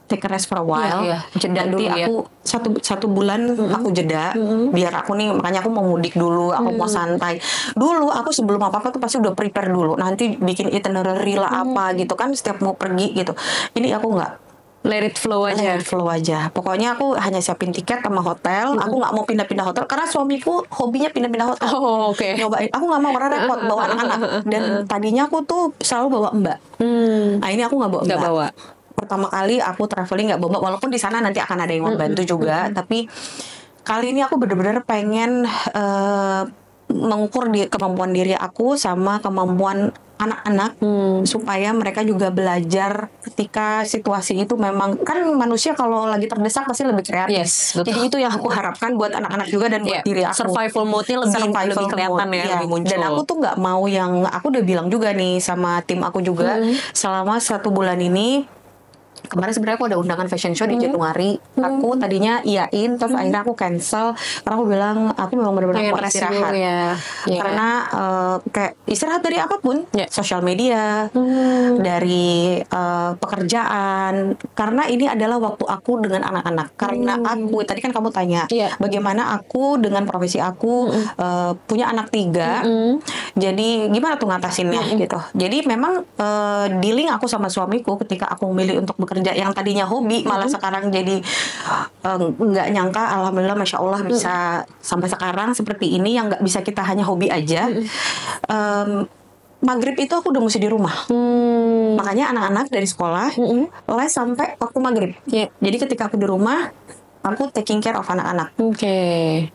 take a rest for a while. Iya, jeda Nanti dulu ya. aku satu bulan aku jeda biar aku nih, makanya aku mau mudik dulu, aku mau santai dulu. Aku sebelum apa-apa tuh pasti udah prepare dulu, nanti bikin itinerary lah apa gitu kan setiap mau pergi gitu. Ini aku nggak, Let it flow aja. flow aja. Pokoknya aku hanya siapin tiket sama hotel. Aku nggak mau pindah-pindah hotel karena suamiku hobinya pindah-pindah hotel. Oh, oke. Nyobain. Aku nggak mau karena repot bawa anak-anak. Dan tadinya aku tuh selalu bawa mbak. Nah ini aku nggak bawa Nggak mbak. bawa. Pertama kali aku traveling nggak bawa mbak. Walaupun di sana nanti akan ada yang membantu juga. Tapi kali ini aku bener-bener pengen mengukur kemampuan diri aku sama kemampuan anak-anak supaya mereka juga belajar ketika situasi itu. Memang kan manusia kalau lagi terdesak pasti lebih kreatif. Yes, betul. Jadi itu yang aku harapkan buat anak-anak juga dan buat Iya, diri aku. survival mode-nya lebih kelihatan mode, ya, iya. lebih muncul. Dan aku tuh nggak mau yang, aku udah bilang juga nih sama tim aku juga selama 1 bulan ini. Kemarin sebenarnya aku ada undangan fashion show di Januari. Aku tadinya iyain, terus akhirnya aku cancel karena aku bilang aku memang benar-benar Pengen mau rest istirahat. dulu ya. Iya. Karena kayak istirahat dari apapun, Iya. sosial media, dari pekerjaan. Karena ini adalah waktu aku dengan anak-anak. Karena aku tadi kan kamu tanya, Iya. bagaimana aku dengan profesi aku punya anak 3. Jadi gimana tuh ngatasinnya gitu. Jadi memang dealing aku sama suamiku ketika aku memilih untuk bekerja yang tadinya hobi malah sekarang jadi nggak nyangka, alhamdulillah masya Allah bisa sampai sekarang seperti ini yang nggak bisa kita hanya hobi aja. Maghrib itu aku udah mesti di rumah. Makanya anak-anak dari sekolah les sampai waktu maghrib. Iya. Jadi ketika aku di rumah, aku taking care of anak-anak. Oke.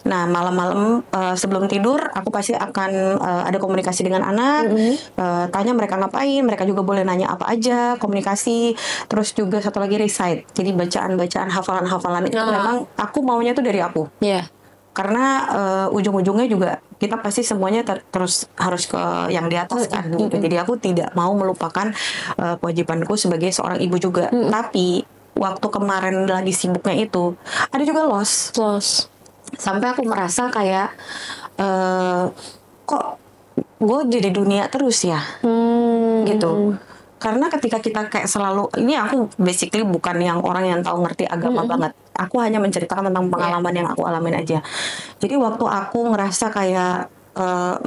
Nah malam-malam sebelum tidur aku pasti akan ada komunikasi dengan anak, tanya mereka ngapain, mereka juga boleh nanya apa aja, komunikasi. Terus juga satu lagi recite, jadi bacaan-bacaan, hafalan-hafalan itu memang aku maunya tuh dari aku. Iya. Karena ujung-ujungnya juga kita pasti semuanya terus harus ke yang di atas kan gitu. Jadi aku tidak mau melupakan kewajibanku sebagai seorang ibu juga. Tapi waktu kemarin lagi sibuknya itu ada juga loss. Sampai aku merasa kayak kok gue jadi dunia terus ya gitu. Karena ketika kita kayak selalu, ini aku basically bukan yang orang yang tahu ngerti agama banget. Aku hanya menceritakan tentang pengalaman yang aku alamin aja. Jadi waktu aku ngerasa kayak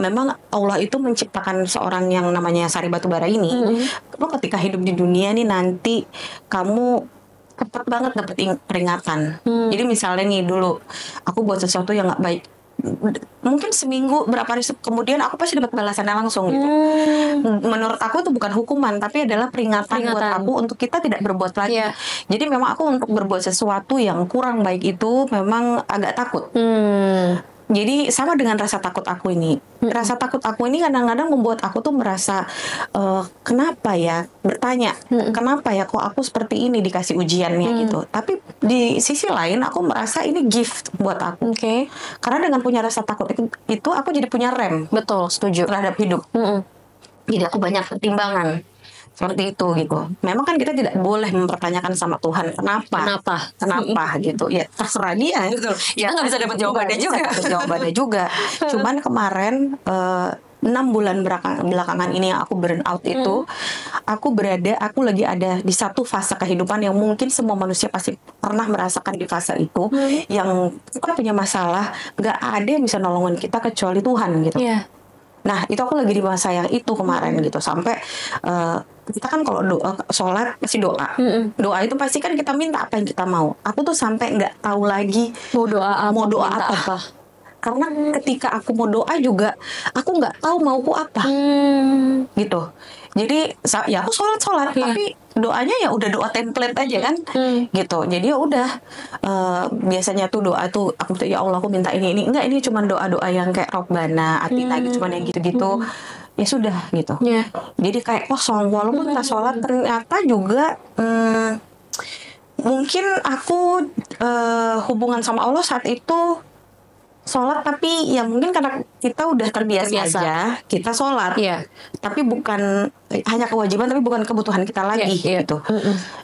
memang Allah itu menciptakan seorang yang namanya Sari Batubara ini. Lo ketika hidup di dunia nih nanti kamu cepat banget dapet peringatan. Jadi misalnya nih dulu aku buat sesuatu yang nggak baik, mungkin seminggu berapa hari kemudian aku pasti dapat balasannya langsung gitu. Menurut aku itu bukan hukuman, tapi adalah peringatan buat aku untuk kita tidak berbuat lagi. Iya. Jadi memang aku untuk berbuat sesuatu yang kurang baik itu memang agak takut. Jadi sama dengan rasa takut aku ini. Rasa takut aku ini kadang-kadang membuat aku tuh merasa kenapa ya, bertanya, kenapa ya kok aku seperti ini dikasih ujiannya gitu. Tapi di sisi lain aku merasa ini gift buat aku. Oke. Karena dengan punya rasa takut itu aku jadi punya rem Betul, setuju. terhadap hidup. Jadi aku banyak pertimbangan seperti itu gitu. Memang kan kita tidak boleh mempertanyakan sama Tuhan kenapa gitu. Ya terserah dia. Betul. Kita nggak bisa dapat jawabannya Nggak bisa juga. dapat jawabannya juga. Cuman kemarin 6 bulan belakangan ini yang aku burn out itu, aku lagi ada di satu fase kehidupan yang mungkin semua manusia pasti pernah merasakan di fase itu, yang kita punya masalah, nggak ada yang bisa nolongin kita kecuali Tuhan gitu. Iya. Nah itu aku lagi di masa yang itu kemarin gitu, sampai kita kan kalau doa sholat pasti doa. Doa itu pasti kan kita minta apa yang kita mau. Aku tuh sampai nggak tahu lagi Mau doa apa, minta karena ketika aku mau doa juga aku nggak tahu mauku apa gitu. Jadi ya aku sholat tapi doanya ya udah doa template aja kan gitu. Jadi ya udah biasanya tuh doa tuh aku tuh ya Allah aku minta ini enggak, ini cuma doa yang kayak Robbana Atina gitu, cuma yang gitu-gitu. Ya sudah gitu. Jadi kayak kosong walaupun kita sholat ternyata juga mungkin aku hubungan sama Allah saat itu sholat, tapi ya mungkin karena kita udah terbiasa aja kita sholat, tapi bukan hanya kewajiban tapi bukan kebutuhan kita lagi gitu.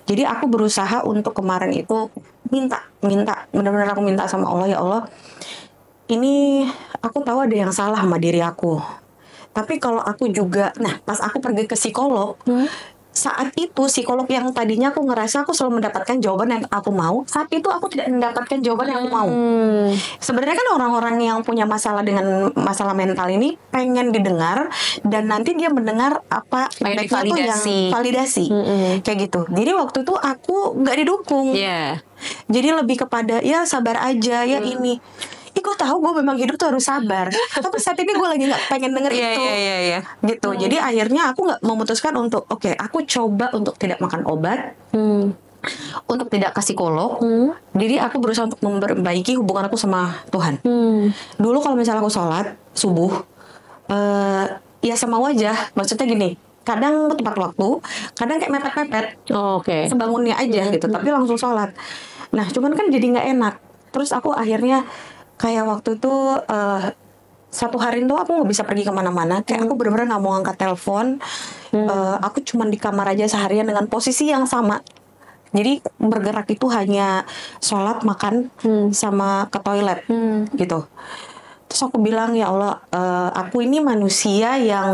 Jadi aku berusaha untuk kemarin itu minta benar-benar aku minta sama Allah, ya Allah ini aku tahu ada yang salah sama diri aku, tapi kalau aku juga pas aku pergi ke psikolog saat itu, psikolog yang tadinya aku ngerasa aku selalu mendapatkan jawaban yang aku mau, saat itu aku tidak mendapatkan jawaban yang aku mau. Sebenarnya kan orang-orang yang punya masalah dengan masalah mental ini pengen didengar, dan nanti dia mendengar apa feedbacknya tuh yang validasi kayak gitu. Jadi waktu itu aku nggak didukung. Jadi lebih kepada ya sabar aja ya ini. Gue tahu gue memang hidup tuh harus sabar, tapi saat ini gue lagi nggak pengen denger itu gitu. Jadi akhirnya aku nggak memutuskan untuk aku coba untuk tidak makan obat, untuk tidak ke psikolog. Jadi aku berusaha untuk memperbaiki hubungan aku sama Tuhan. Dulu kalau misalnya aku sholat subuh ya sama wajah, maksudnya gini, kadang tepat waktu, kadang kayak mepet-mepet, sebangunnya aja gitu, tapi langsung sholat. Nah cuman kan jadi nggak enak. Terus aku akhirnya kayak waktu itu satu hari itu aku nggak bisa pergi kemana-mana, kayak aku benar-benar nggak mau angkat telepon. Aku cuman di kamar aja seharian dengan posisi yang sama. Jadi bergerak itu hanya sholat, makan, sama ke toilet gitu. Terus aku bilang ya Allah, aku ini manusia yang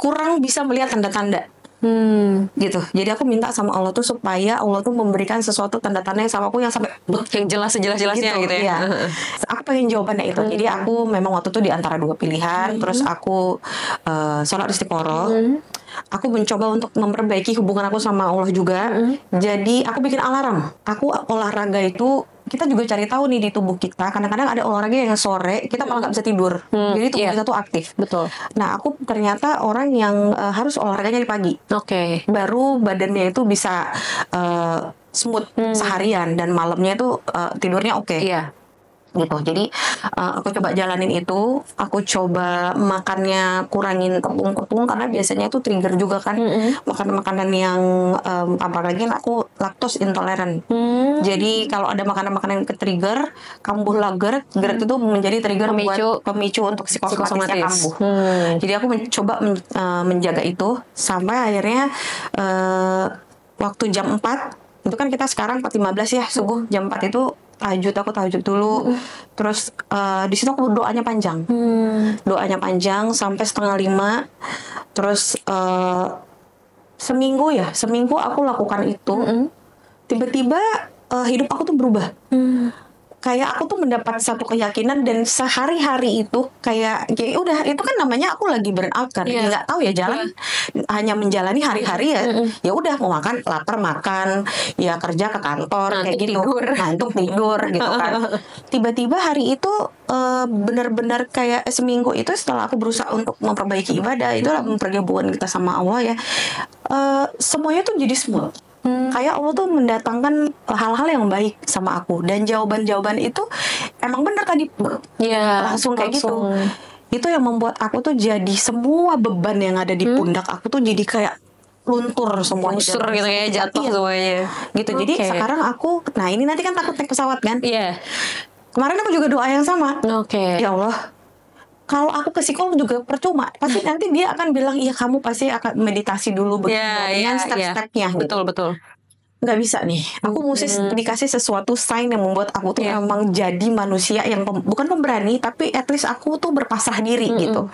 kurang bisa melihat tanda-tanda. Gitu. Jadi aku minta sama Allah tuh supaya Allah tuh memberikan sesuatu tanda-tanda yang sama aku yang sampai yang jelas sejelas-jelasnya gitu ya. Aku pengen jawabannya itu. Jadi aku memang waktu itu di antara dua pilihan. Terus aku sholat istiqoroh. Aku mencoba untuk memperbaiki hubungan aku sama Allah juga. Jadi aku bikin alarm. Aku olahraga itu, kita juga cari tahu nih di tubuh kita. Kadang-kadang ada olahraga yang sore kita malah nggak bisa tidur. Jadi tubuh kita tuh aktif. Betul. Nah aku ternyata orang yang harus olahraganya di pagi. Baru badannya itu bisa smooth seharian, dan malamnya itu tidurnya gitu. Jadi aku coba jalanin itu. Aku coba makannya kurangin tepung-tepung, karena biasanya itu trigger juga kan. Makan makanan yang apalagi aku laktos intoleran. Jadi kalau ada makanan-makanan yang ke-trigger, kambuh lah GERD itu menjadi trigger buat pemicu untuk psikosomatisnya kambuh. Jadi aku mencoba menjaga itu sampai akhirnya waktu jam 4 itu kan kita sekarang 4.15 ya subuh, jam 4 itu aku tahajud dulu. Terus di situ aku doanya panjang. Doanya panjang sampai 4:30. Terus seminggu aku lakukan itu. Tiba-tiba hidup aku tuh berubah. kayak aku tuh mendapat satu keyakinan dan sehari-hari itu kayak ya udah itu kan namanya aku lagi burnout kan. Iya. Nggak tahu ya jalan hanya menjalani hari-hari ya. Ya udah mau makan lapar makan, ya kerja ke kantor kayak Ngantuk gitu. tidur. Ngantuk tidur gitu kan. Tiba-tiba hari itu benar-benar kayak seminggu itu setelah aku berusaha untuk memperbaiki ibadah itu adalah memperhubungan kita sama Allah ya. Semuanya tuh jadi smooth. Kayak Allah tuh mendatangkan hal-hal yang baik sama aku dan jawaban-jawaban itu emang bener tadi Iya, langsung kayak gitu. langsung. Itu yang membuat aku tuh jadi semua beban yang ada di pundak aku tuh jadi kayak luntur semuanya. Usur gitu ya, jatuh Iya, semuanya. gitu. Jadi Oke. sekarang aku, nah ini nanti kan takut naik pesawat kan. Iya. Kemarin aku juga doa yang sama. Oke. Ya Allah, kalau aku ke psikolog juga percuma. Pasti nanti dia akan bilang, iya kamu pasti akan meditasi dulu Iya, dengan iya, step-stepnya. Gitu. Betul, betul. Nggak bisa nih. Aku mesti dikasih sesuatu sign yang membuat aku tuh emang jadi manusia yang bukan pemberani, tapi at least aku tuh berpasrah diri gitu.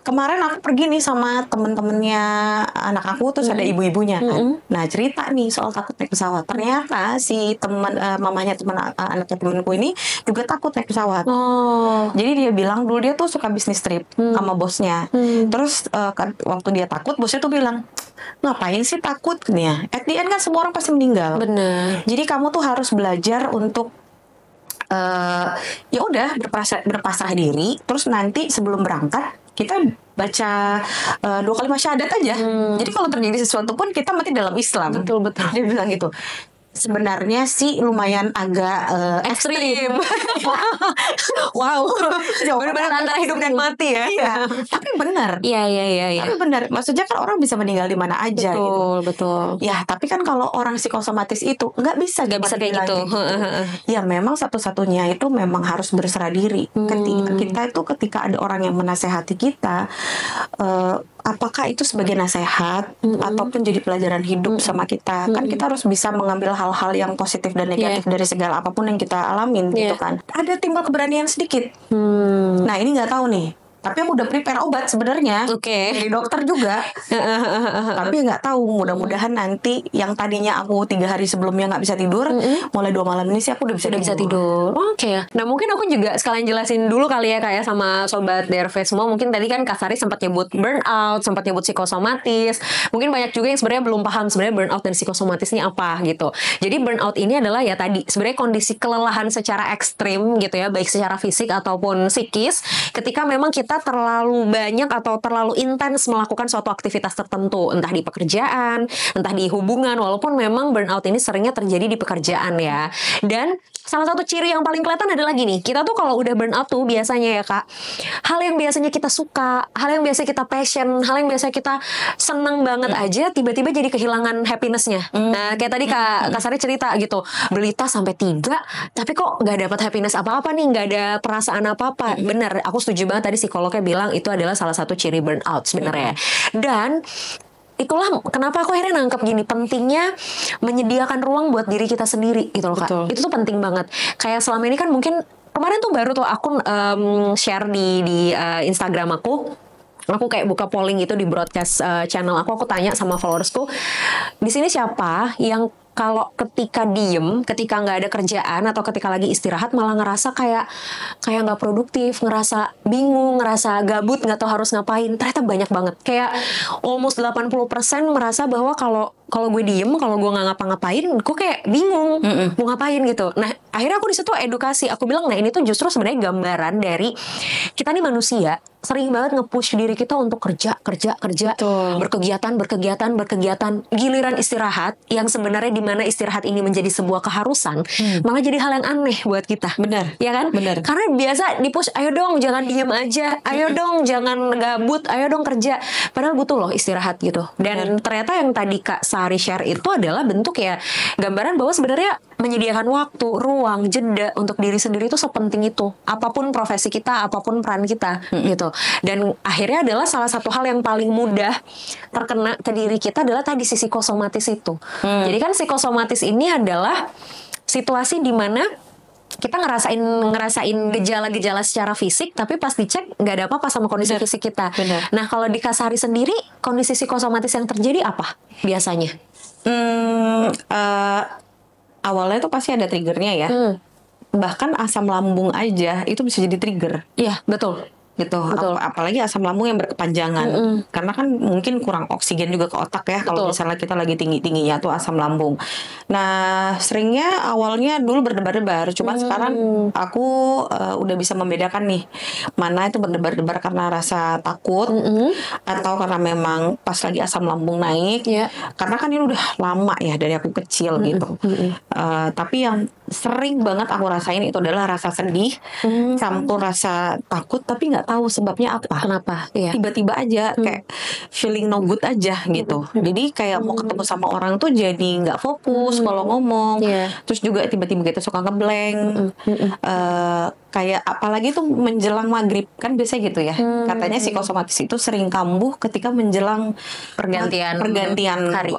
Kemarin aku pergi nih sama temen-temennya anak aku, terus ada ibu-ibunya kan. Nah cerita nih soal takut naik pesawat. Ternyata si teman mamanya anaknya temenku ini juga takut naik pesawat. Oh. Jadi dia bilang dulu dia tuh suka bisnis trip sama bosnya. Terus kan waktu dia takut, bosnya tuh bilang, ngapain sih takut nih ya? At the end kan semua orang pasti meninggal. Bener. Jadi kamu tuh harus belajar untuk ya udah berpasrah diri. Terus nanti sebelum berangkat kita baca 2 kalimat syahadat aja. Jadi kalau terjadi sesuatu pun kita mati dalam Islam. Betul, betul. Dia bilang gitu. Sebenarnya sih lumayan agak ekstrim. Wow, Bener-bener antara hidup dan mati ya. Iya, tapi benar. Iya, iya, iya, iya. Tapi benar. Maksudnya kan orang bisa meninggal di mana aja. Gitu. Betul, betul. Ya, tapi kan kalau orang psikosomatis itu nggak bisa kayak gitu. Ya, memang satu-satunya itu memang harus berserah diri. Ketika ada orang yang menasehati kita, apakah itu sebagai nasihat ataupun jadi pelajaran hidup sama kita? Kan kita harus bisa mengambil hal-hal yang positif dan negatif dari segala apapun yang kita alamin gitu kan. Ada timbul keberanian sedikit. Nah, ini nggak tahu nih. Tapi aku udah prepare obat sebenarnya. Oke. Dari dokter juga. Tapi nggak tahu. Mudah-mudahan nanti yang tadinya aku 3 hari sebelumnya nggak bisa tidur, mulai 2 malam ini sih aku udah bisa tidur. Oke. Nah mungkin aku juga sekalian jelasin dulu kali ya kayak sama sobat DRV semua. Mungkin tadi kan Kak Sari sempat nyebut burnout, sempat nyebut psikosomatis. Mungkin banyak juga yang sebenarnya belum paham sebenarnya burnout dan psikosomatis ini apa gitu. Jadi burnout ini adalah ya tadi sebenarnya kondisi kelelahan secara ekstrim gitu ya, baik secara fisik ataupun psikis. Ketika memang kita terlalu banyak atau terlalu intens melakukan suatu aktivitas tertentu, entah di pekerjaan, entah di hubungan, walaupun memang burnout ini seringnya terjadi di pekerjaan ya. Dan salah satu ciri yang paling kelihatan adalah gini, kita tuh kalau udah burnout tuh biasanya ya Kak, hal yang biasanya kita suka, hal yang biasanya kita passion, hal yang biasanya kita seneng banget aja, tiba-tiba jadi kehilangan happiness-nya. Nah kayak tadi Kak Sari cerita gitu, beli tas sampai 3, tapi kok gak dapat happiness apa-apa nih, gak ada perasaan apa-apa. Bener, aku setuju banget tadi psikolognya bilang itu adalah salah satu ciri burnout sebenarnya. Dan itulah kenapa aku akhirnya nangkep gini, pentingnya menyediakan ruang buat diri kita sendiri gitu loh Kak. Betul. Itu tuh penting banget. Kayak selama ini kan mungkin kemarin tuh baru tuh aku share di Instagram aku kayak buka polling gitu di broadcast channel aku tanya sama followersku, di sini siapa yang kalau ketika diem, ketika nggak ada kerjaan atau ketika lagi istirahat malah ngerasa kayak nggak produktif, ngerasa bingung, ngerasa gabut, nggak tahu harus ngapain. Ternyata banyak banget. Kayak almost 80% merasa bahwa kalau gue diem, kalau gue nggak ngapa-ngapain, gue kayak bingung mau ngapain gitu. Nah akhirnya aku di situ edukasi. Aku bilang, nah ini tuh justru sebenarnya gambaran dari kita nih manusia sering banget nge-push diri kita untuk kerja, berkegiatan, giliran istirahat yang sebenarnya di mana istirahat ini menjadi sebuah keharusan, malah jadi hal yang aneh buat kita. Benar. Ya kan? Benar. Karena biasa di-push, ayo dong jangan diem aja, ayo dong jangan gabut, ayo dong kerja. Padahal butuh loh istirahat gitu. Dan ternyata yang tadi Kak Sari share itu adalah bentuk ya gambaran bahwa sebenarnya menyediakan waktu, ruang, jeda untuk diri sendiri itu sepenting itu. Apapun profesi kita, apapun peran kita gitu. Dan akhirnya adalah salah satu hal yang paling mudah terkena ke diri kita adalah tadi si psikosomatis itu. Jadi kan psikosomatis ini adalah situasi di mana kita ngerasain gejala-gejala secara fisik, tapi pas dicek nggak ada apa-apa sama kondisi fisik kita. Bener. Nah kalau di Kak Sari sendiri, kondisi psikosomatis yang terjadi apa biasanya? Awalnya tuh pasti ada triggernya ya. bahkan asam lambung aja itu bisa jadi trigger Iya, betul. gitu. Betul. Apalagi asam lambung yang berkepanjangan, karena kan mungkin kurang oksigen juga ke otak ya kalau Betul. misalnya kita lagi tingginya tuh asam lambung. Nah, seringnya awalnya dulu berdebar-debar, cuma sekarang aku udah bisa membedakan nih mana itu berdebar-debar karena rasa takut atau karena memang pas lagi asam lambung naik. Iya. Karena kan ini udah lama ya dari aku kecil gitu. Tapi yang sering banget aku rasain itu adalah rasa sedih campur rasa takut, tapi nggak tahu sebabnya apa. Kenapa? Iya. Tiba-tiba aja kayak feeling no good aja gitu. Jadi kayak mau ketemu sama orang tuh jadi nggak fokus kalau ngomong. Iya. Terus juga tiba-tiba kita suka ngeblank. Kayak apalagi tuh menjelang maghrib kan biasanya gitu ya. Katanya psikosomatis itu sering kambuh ketika menjelang pergantian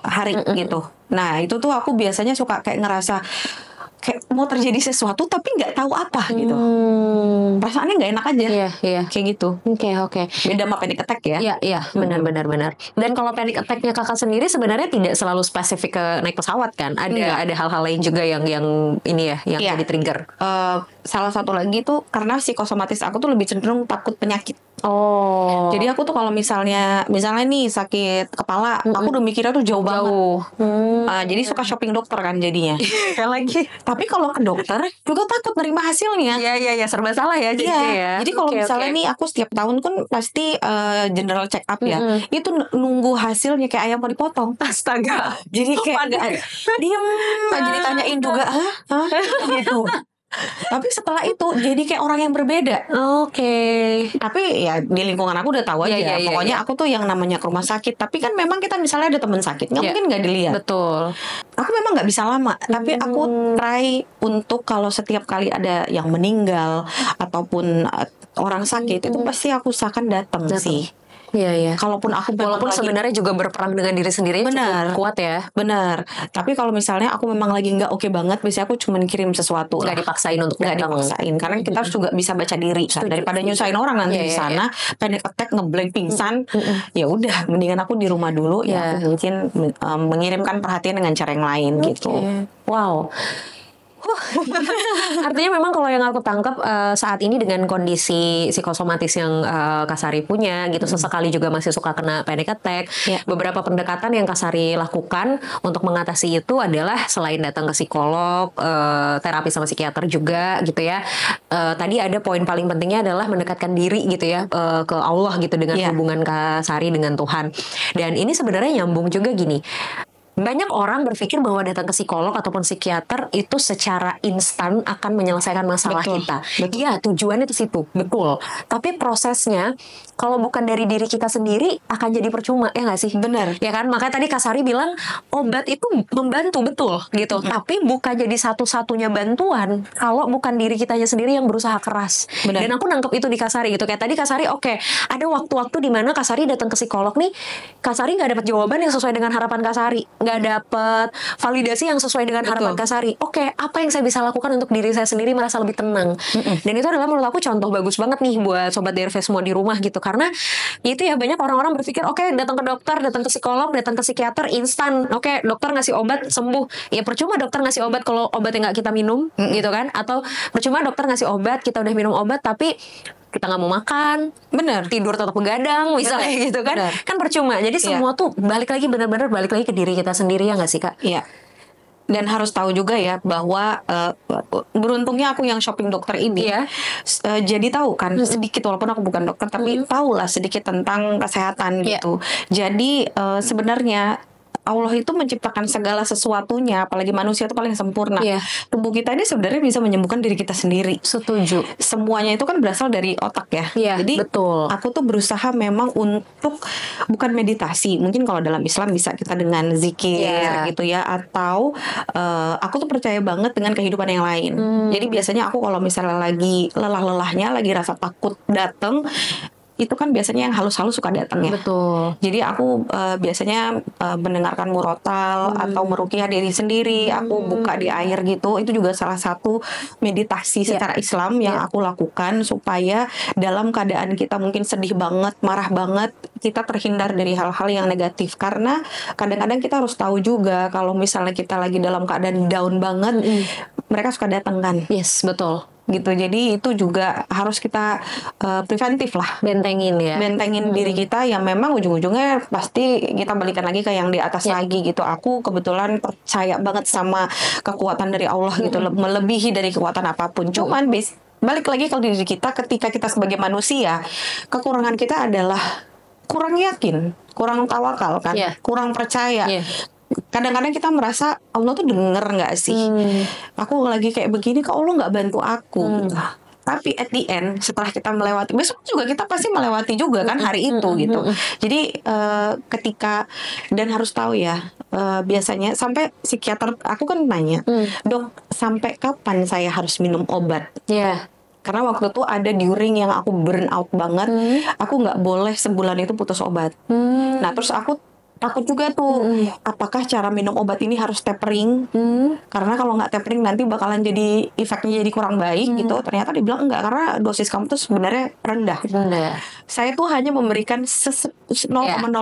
hari gitu. Nah itu tuh aku biasanya suka kayak ngerasa kayak mau terjadi sesuatu tapi nggak tahu apa gitu. Perasaannya nggak enak aja. Iya, iya. Kayak gitu. Oke. Beda sama panic attack ya. Iya, benar. Dan kalau panic attack-nya kakak sendiri sebenarnya tidak selalu spesifik ke naik pesawat kan? Ada hal-hal lain juga yang ini ya, yang Iya. jadi trigger. Salah satu lagi tuh karena psikosomatis aku tuh lebih cenderung takut penyakit. Oh. Jadi aku tuh kalau misalnya nih sakit kepala, aku udah mikirnya tuh jauh banget. Jadi suka shopping dokter kan jadinya. lagi. Tapi kalau ke dokter juga takut nerima hasilnya. Iya, serba salah ya jadinya ya. Jadi kalau Oke, misalnya nih aku setiap tahun kan pasti general check up ya. Itu nunggu hasilnya kayak ayam mau dipotong. Astaga. Jadi kayak diem aja ditanyain juga, hah? Gitu. Tapi setelah itu jadi kayak orang yang berbeda. Oke. Tapi ya di lingkungan aku udah tahu aja. Iya, Pokoknya aku tuh yang namanya ke rumah sakit. Tapi kan memang kita misalnya ada teman sakit, nggak mungkin nggak dilihat. Betul. Aku memang nggak bisa lama. Tapi aku try untuk kalau setiap kali ada yang meninggal ataupun orang sakit itu pasti aku usahakan datang sih. Iya. Kalaupun aku Walaupun sebenarnya juga berperang dengan diri sendiri cukup kuat ya. Benar. Tapi kalau misalnya aku memang lagi nggak oke banget, biasanya aku cuma kirim sesuatu. Nggak dipaksain untuk datang. Karena kita harus juga bisa baca diri kan. Daripada nyusahin orang nanti di sana panic attack, ngeblank, pingsan. Ya udah, mendingan aku di rumah dulu. Ya aku mungkin mengirimkan perhatian dengan cara yang lain gitu. Wow. Artinya memang kalau yang aku tangkap saat ini dengan kondisi psikosomatis yang Kak Sari punya gitu, sesekali juga masih suka kena panic attack. Beberapa pendekatan yang Kak Sari lakukan untuk mengatasi itu adalah selain datang ke psikolog, terapi sama psikiater juga gitu ya. Tadi ada poin paling pentingnya adalah mendekatkan diri gitu ya ke Allah gitu dengan hubungan Kak Sari dengan Tuhan. Dan ini sebenarnya nyambung juga gini. Banyak orang berpikir bahwa datang ke psikolog ataupun psikiater itu secara instan akan menyelesaikan masalah kita. Iya, tujuannya itu situ, betul. Tapi prosesnya kalau bukan dari diri kita sendiri akan jadi percuma, ya nggak sih? Benar. Ya kan, makanya tadi Kak Sari bilang obat itu membantu, betul gitu. Tapi bukan jadi satu-satunya bantuan kalau bukan diri kitanya sendiri yang berusaha keras. Benar. Dan aku nangkep itu di Kak Sari gitu. Kayak tadi Kak Sari, oke, ada waktu-waktu di mana Kak Sari datang ke psikolog nih, Kak Sari nggak dapat jawaban yang sesuai dengan harapan Kak Sari, nggak dapat validasi yang sesuai dengan harapan Kak Sari. Oke, apa yang saya bisa lakukan untuk diri saya sendiri merasa lebih tenang? Dan itu adalah menurut aku contoh bagus banget nih buat sobat DRV semua di rumah gitu. Karena itu ya banyak orang-orang berpikir oke, datang ke dokter, datang ke psikolog, datang ke psikiater instan. Oke, dokter ngasih obat sembuh. Ya percuma dokter ngasih obat kalau obatnya nggak kita minum gitu kan? Atau percuma dokter ngasih obat, kita udah minum obat tapi kita nggak mau makan, tidur tetap begadang misalnya gitu kan, kan percuma. Jadi semua tuh benar-benar balik lagi ke diri kita sendiri, ya nggak sih Kak? Iya. Dan harus tahu juga ya bahwa beruntungnya aku yang shopping dokter ini, jadi tahu kan sedikit, walaupun aku bukan dokter tapi tahulah sedikit tentang kesehatan gitu. Jadi sebenarnya Allah itu menciptakan segala sesuatunya, apalagi manusia itu paling sempurna. Tubuh kita ini sebenarnya bisa menyembuhkan diri kita sendiri. Setuju. Semuanya itu kan berasal dari otak ya. Jadi betul. Aku tuh berusaha memang untuk bukan meditasi. Mungkin kalau dalam Islam bisa kita dengan zikir gitu ya. Atau aku tuh percaya banget dengan kehidupan yang lain. Jadi biasanya aku kalau misalnya lagi lelah-lelahnya, lagi rasa takut datang, itu kan biasanya yang halus-halus suka datang ya. Betul. Jadi aku biasanya mendengarkan murotal atau meruqyah diri sendiri. Aku buka di air gitu. Itu juga salah satu meditasi secara Islam yang aku lakukan supaya dalam keadaan kita mungkin sedih banget, marah banget, kita terhindar dari hal-hal yang negatif. Karena kadang-kadang kita harus tahu juga kalau misalnya kita lagi dalam keadaan down banget, mereka suka datang kan. Yes, betul. Gitu. Jadi itu juga harus kita preventif lah. Bentengin ya. Bentengin diri kita yang memang ujung-ujungnya pasti kita balikan lagi ke yang di atas lagi gitu. Aku kebetulan percaya banget sama kekuatan dari Allah gitu, melebihi dari kekuatan apapun. Cuman balik lagi ke diri kita, ketika kita sebagai manusia, kekurangan kita adalah kurang yakin, kurang tawakal kan, kurang percaya. Kadang-kadang kita merasa Allah tuh denger nggak sih? Aku lagi kayak begini, kok Allah nggak bantu aku? Tapi at the end, setelah kita melewati, besok juga kita pasti melewati juga kan hari itu gitu. Jadi ketika, dan harus tahu ya, biasanya sampai psikiater aku kan nanya, dok, sampai kapan saya harus minum obat? Karena waktu itu ada during yang aku burn out banget, aku nggak boleh sebulan itu putus obat. Nah terus aku takut juga tuh, apakah cara minum obat ini harus tapering? Karena kalau nggak tapering nanti bakalan jadi efeknya jadi kurang baik gitu. Ternyata dibilang enggak, karena dosis kamu tuh sebenarnya rendah. Saya tuh hanya memberikan 0,0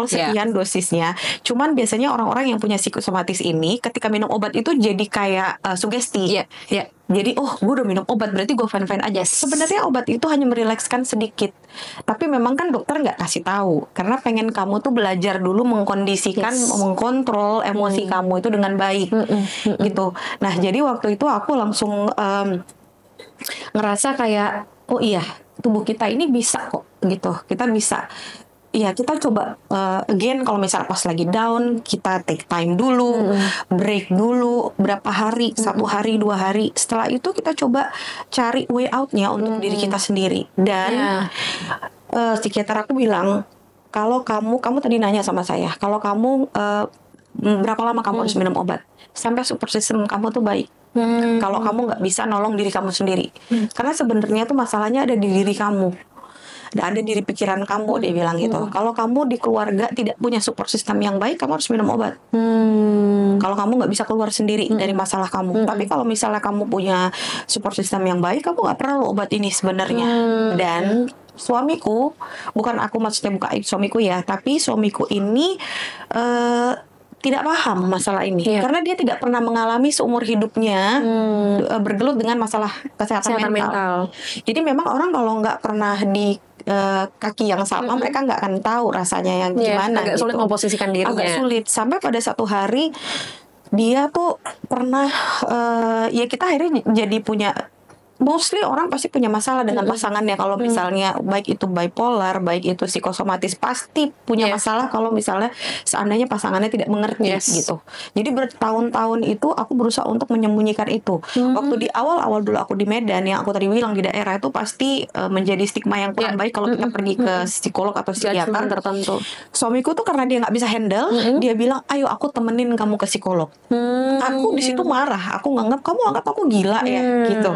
sekian dosisnya. Cuman biasanya orang-orang yang punya psikosomatis ini ketika minum obat itu jadi kayak sugesti. Jadi gue udah minum obat berarti gue fine-fine aja. Sebenarnya obat itu hanya merilekskan sedikit. Tapi memang kan dokter nggak kasih tahu, karena pengen kamu tuh belajar dulu mengkondisikan, mengkontrol emosi kamu itu dengan baik, gitu. Nah jadi waktu itu aku langsung ngerasa kayak, oh iya, tubuh kita ini bisa kok, gitu. Kita bisa. Iya, kita coba again kalau misalnya pas lagi down, kita take time dulu, break dulu berapa hari, 1 hari, 2 hari. Setelah itu kita coba cari way out-nya untuk diri kita sendiri. Dan psikiater aku bilang, kalau kamu tadi nanya sama saya, kalau kamu berapa lama kamu harus minum obat sampai support system kamu tuh baik. Kalau kamu nggak bisa nolong diri kamu sendiri, karena sebenarnya tuh masalahnya ada di diri kamu. Ada diri pikiran kamu, dia bilang gitu. Kalau kamu di keluarga tidak punya support system yang baik, kamu harus minum obat. Kalau kamu nggak bisa keluar sendiri dari masalah kamu. Tapi kalau misalnya kamu punya support system yang baik, kamu nggak perlu obat ini sebenarnya. Dan suamiku, bukan aku maksudnya bukan suamiku ya, tapi suamiku ini tidak paham masalah ini, karena dia tidak pernah mengalami seumur hidupnya bergelut dengan masalah kesehatan mental. Jadi memang orang kalau nggak pernah di kaki yang sama, mereka nggak akan tahu rasanya yang gimana. Agak sulit memposisikan dirinya. Agak sulit. Sampai pada satu hari dia tuh pernah, ya kita akhirnya jadi punya. Mostly orang pasti punya masalah dengan pasangannya. Kalau misalnya baik itu bipolar, baik itu psikosomatis, pasti punya masalah kalau misalnya seandainya pasangannya tidak mengerti gitu. Jadi bertahun-tahun itu aku berusaha untuk menyembunyikan itu. Waktu di awal-awal dulu aku di Medan, yang aku tadi bilang di daerah itu pasti menjadi stigma yang kurang baik kalau kita pergi ke psikolog atau psikiater tertentu. Suamiku tuh karena dia nggak bisa handle, dia bilang, ayo aku temenin kamu ke psikolog. Aku di situ marah, aku nganggap kamu anggap aku gila ya gitu.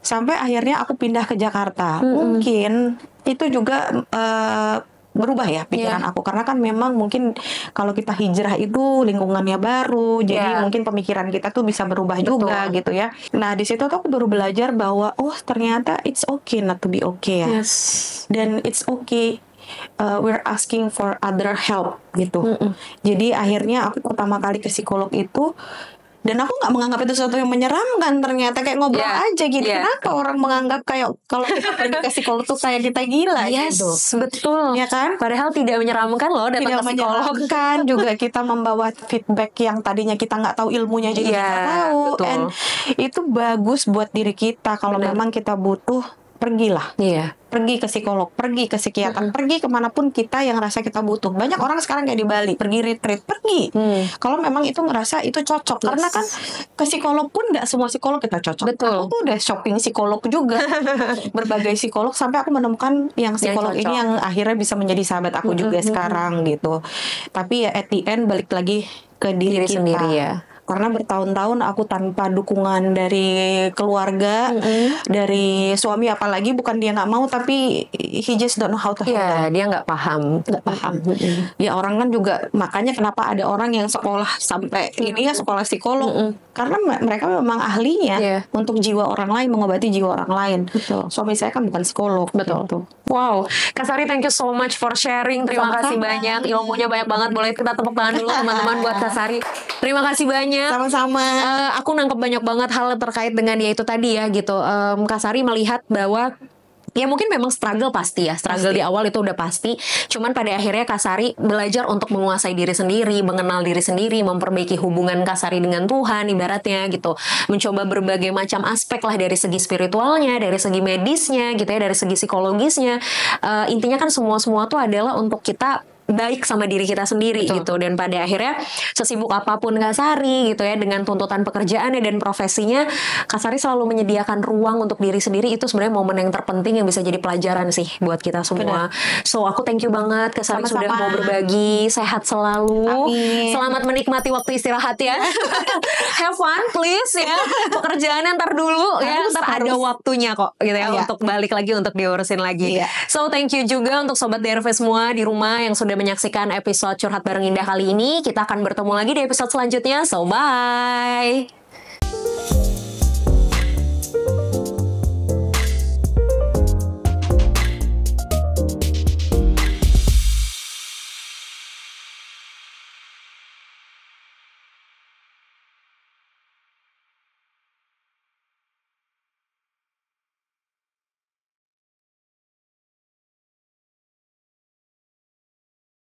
Sampai akhirnya aku pindah ke Jakarta. Mungkin itu juga berubah ya pikiran aku, karena kan memang mungkin kalau kita hijrah itu lingkungannya baru, jadi mungkin pemikiran kita tuh bisa berubah juga gitu ya. Nah di situ tuh aku baru belajar bahwa ternyata it's okay not to be okay ya. Dan it's okay we're asking for other help gitu. Jadi akhirnya aku pertama kali ke psikolog itu, dan aku nggak menganggap itu sesuatu yang menyeramkan, ternyata kayak ngobrol aja gitu. Kenapa orang menganggap kayak kalau kita pergi ke psikolog tuh kayak kita gila gitu. Betul. Ya kan? Padahal tidak menyeramkan loh datang tidak ke psikolog. menyeramkan. Juga kita membawa feedback yang tadinya kita nggak tahu ilmunya, jadi kita tahu. Dan itu bagus buat diri kita. Kalau memang kita butuh, pergilah. Pergi ke psikolog, pergi ke psikiater, pergi kemanapun kita yang rasa kita butuh. Banyak orang sekarang kayak di Bali, pergi retreat, pergi. Kalau memang itu ngerasa itu cocok, karena kan ke psikolog pun nggak semua psikolog kita cocok. Aku tuh udah shopping psikolog juga, berbagai psikolog, sampai aku menemukan yang psikolog ini yang akhirnya bisa menjadi sahabat aku juga sekarang gitu. Tapi ya at the end balik lagi ke diri kita sendiri ya. Karena bertahun-tahun aku tanpa dukungan dari keluarga, dari suami, apalagi bukan dia nggak mau, tapi he just don't know how to handle. Dia nggak paham. Ya orang kan juga, makanya kenapa ada orang yang sekolah sampai ini ya, sekolah psikolog, karena mereka memang ahlinya untuk jiwa orang lain, mengobati jiwa orang lain. Suami saya kan bukan psikolog. Gitu. Wow, Kak Sari, thank you so much for sharing. Terima kasih banyak, ilmunya banyak banget. Boleh kita tepuk tangan dulu teman-teman buat Kak Sari. Terima kasih banyak. banyak. Sama-sama. Aku nangkep banyak banget hal terkait dengan ya itu tadi ya gitu. Kak Sari melihat bahwa ya mungkin memang struggle pasti ya. Struggle di awal itu udah pasti. Cuman pada akhirnya Kak Sari belajar untuk menguasai diri sendiri, mengenal diri sendiri, memperbaiki hubungan Kak Sari dengan Tuhan ibaratnya gitu. Mencoba berbagai macam aspek lah dari segi spiritualnya, dari segi medisnya gitu ya, dari segi psikologisnya. Intinya kan semua tuh adalah untuk kita baik sama diri kita sendiri gitu. Dan pada akhirnya sesibuk apapun Kak Sari gitu ya, dengan tuntutan pekerjaannya dan profesinya, Kak Sari selalu menyediakan ruang untuk diri sendiri. Itu sebenarnya momen yang terpenting yang bisa jadi pelajaran sih buat kita semua. So aku thank you banget Kak Sari sudah mau berbagi. Sehat selalu. Amin. Selamat menikmati waktu istirahat ya. Have fun please ya. Pekerjaannya ntar dulu ya, ntar ada waktunya kok gitu ya, untuk balik lagi, untuk diurusin lagi. So thank you juga untuk Sobat DRV semua di rumah yang sudah menyaksikan episode Curhat Bareng Indah kali ini. Kita akan bertemu lagi di episode selanjutnya. So bye.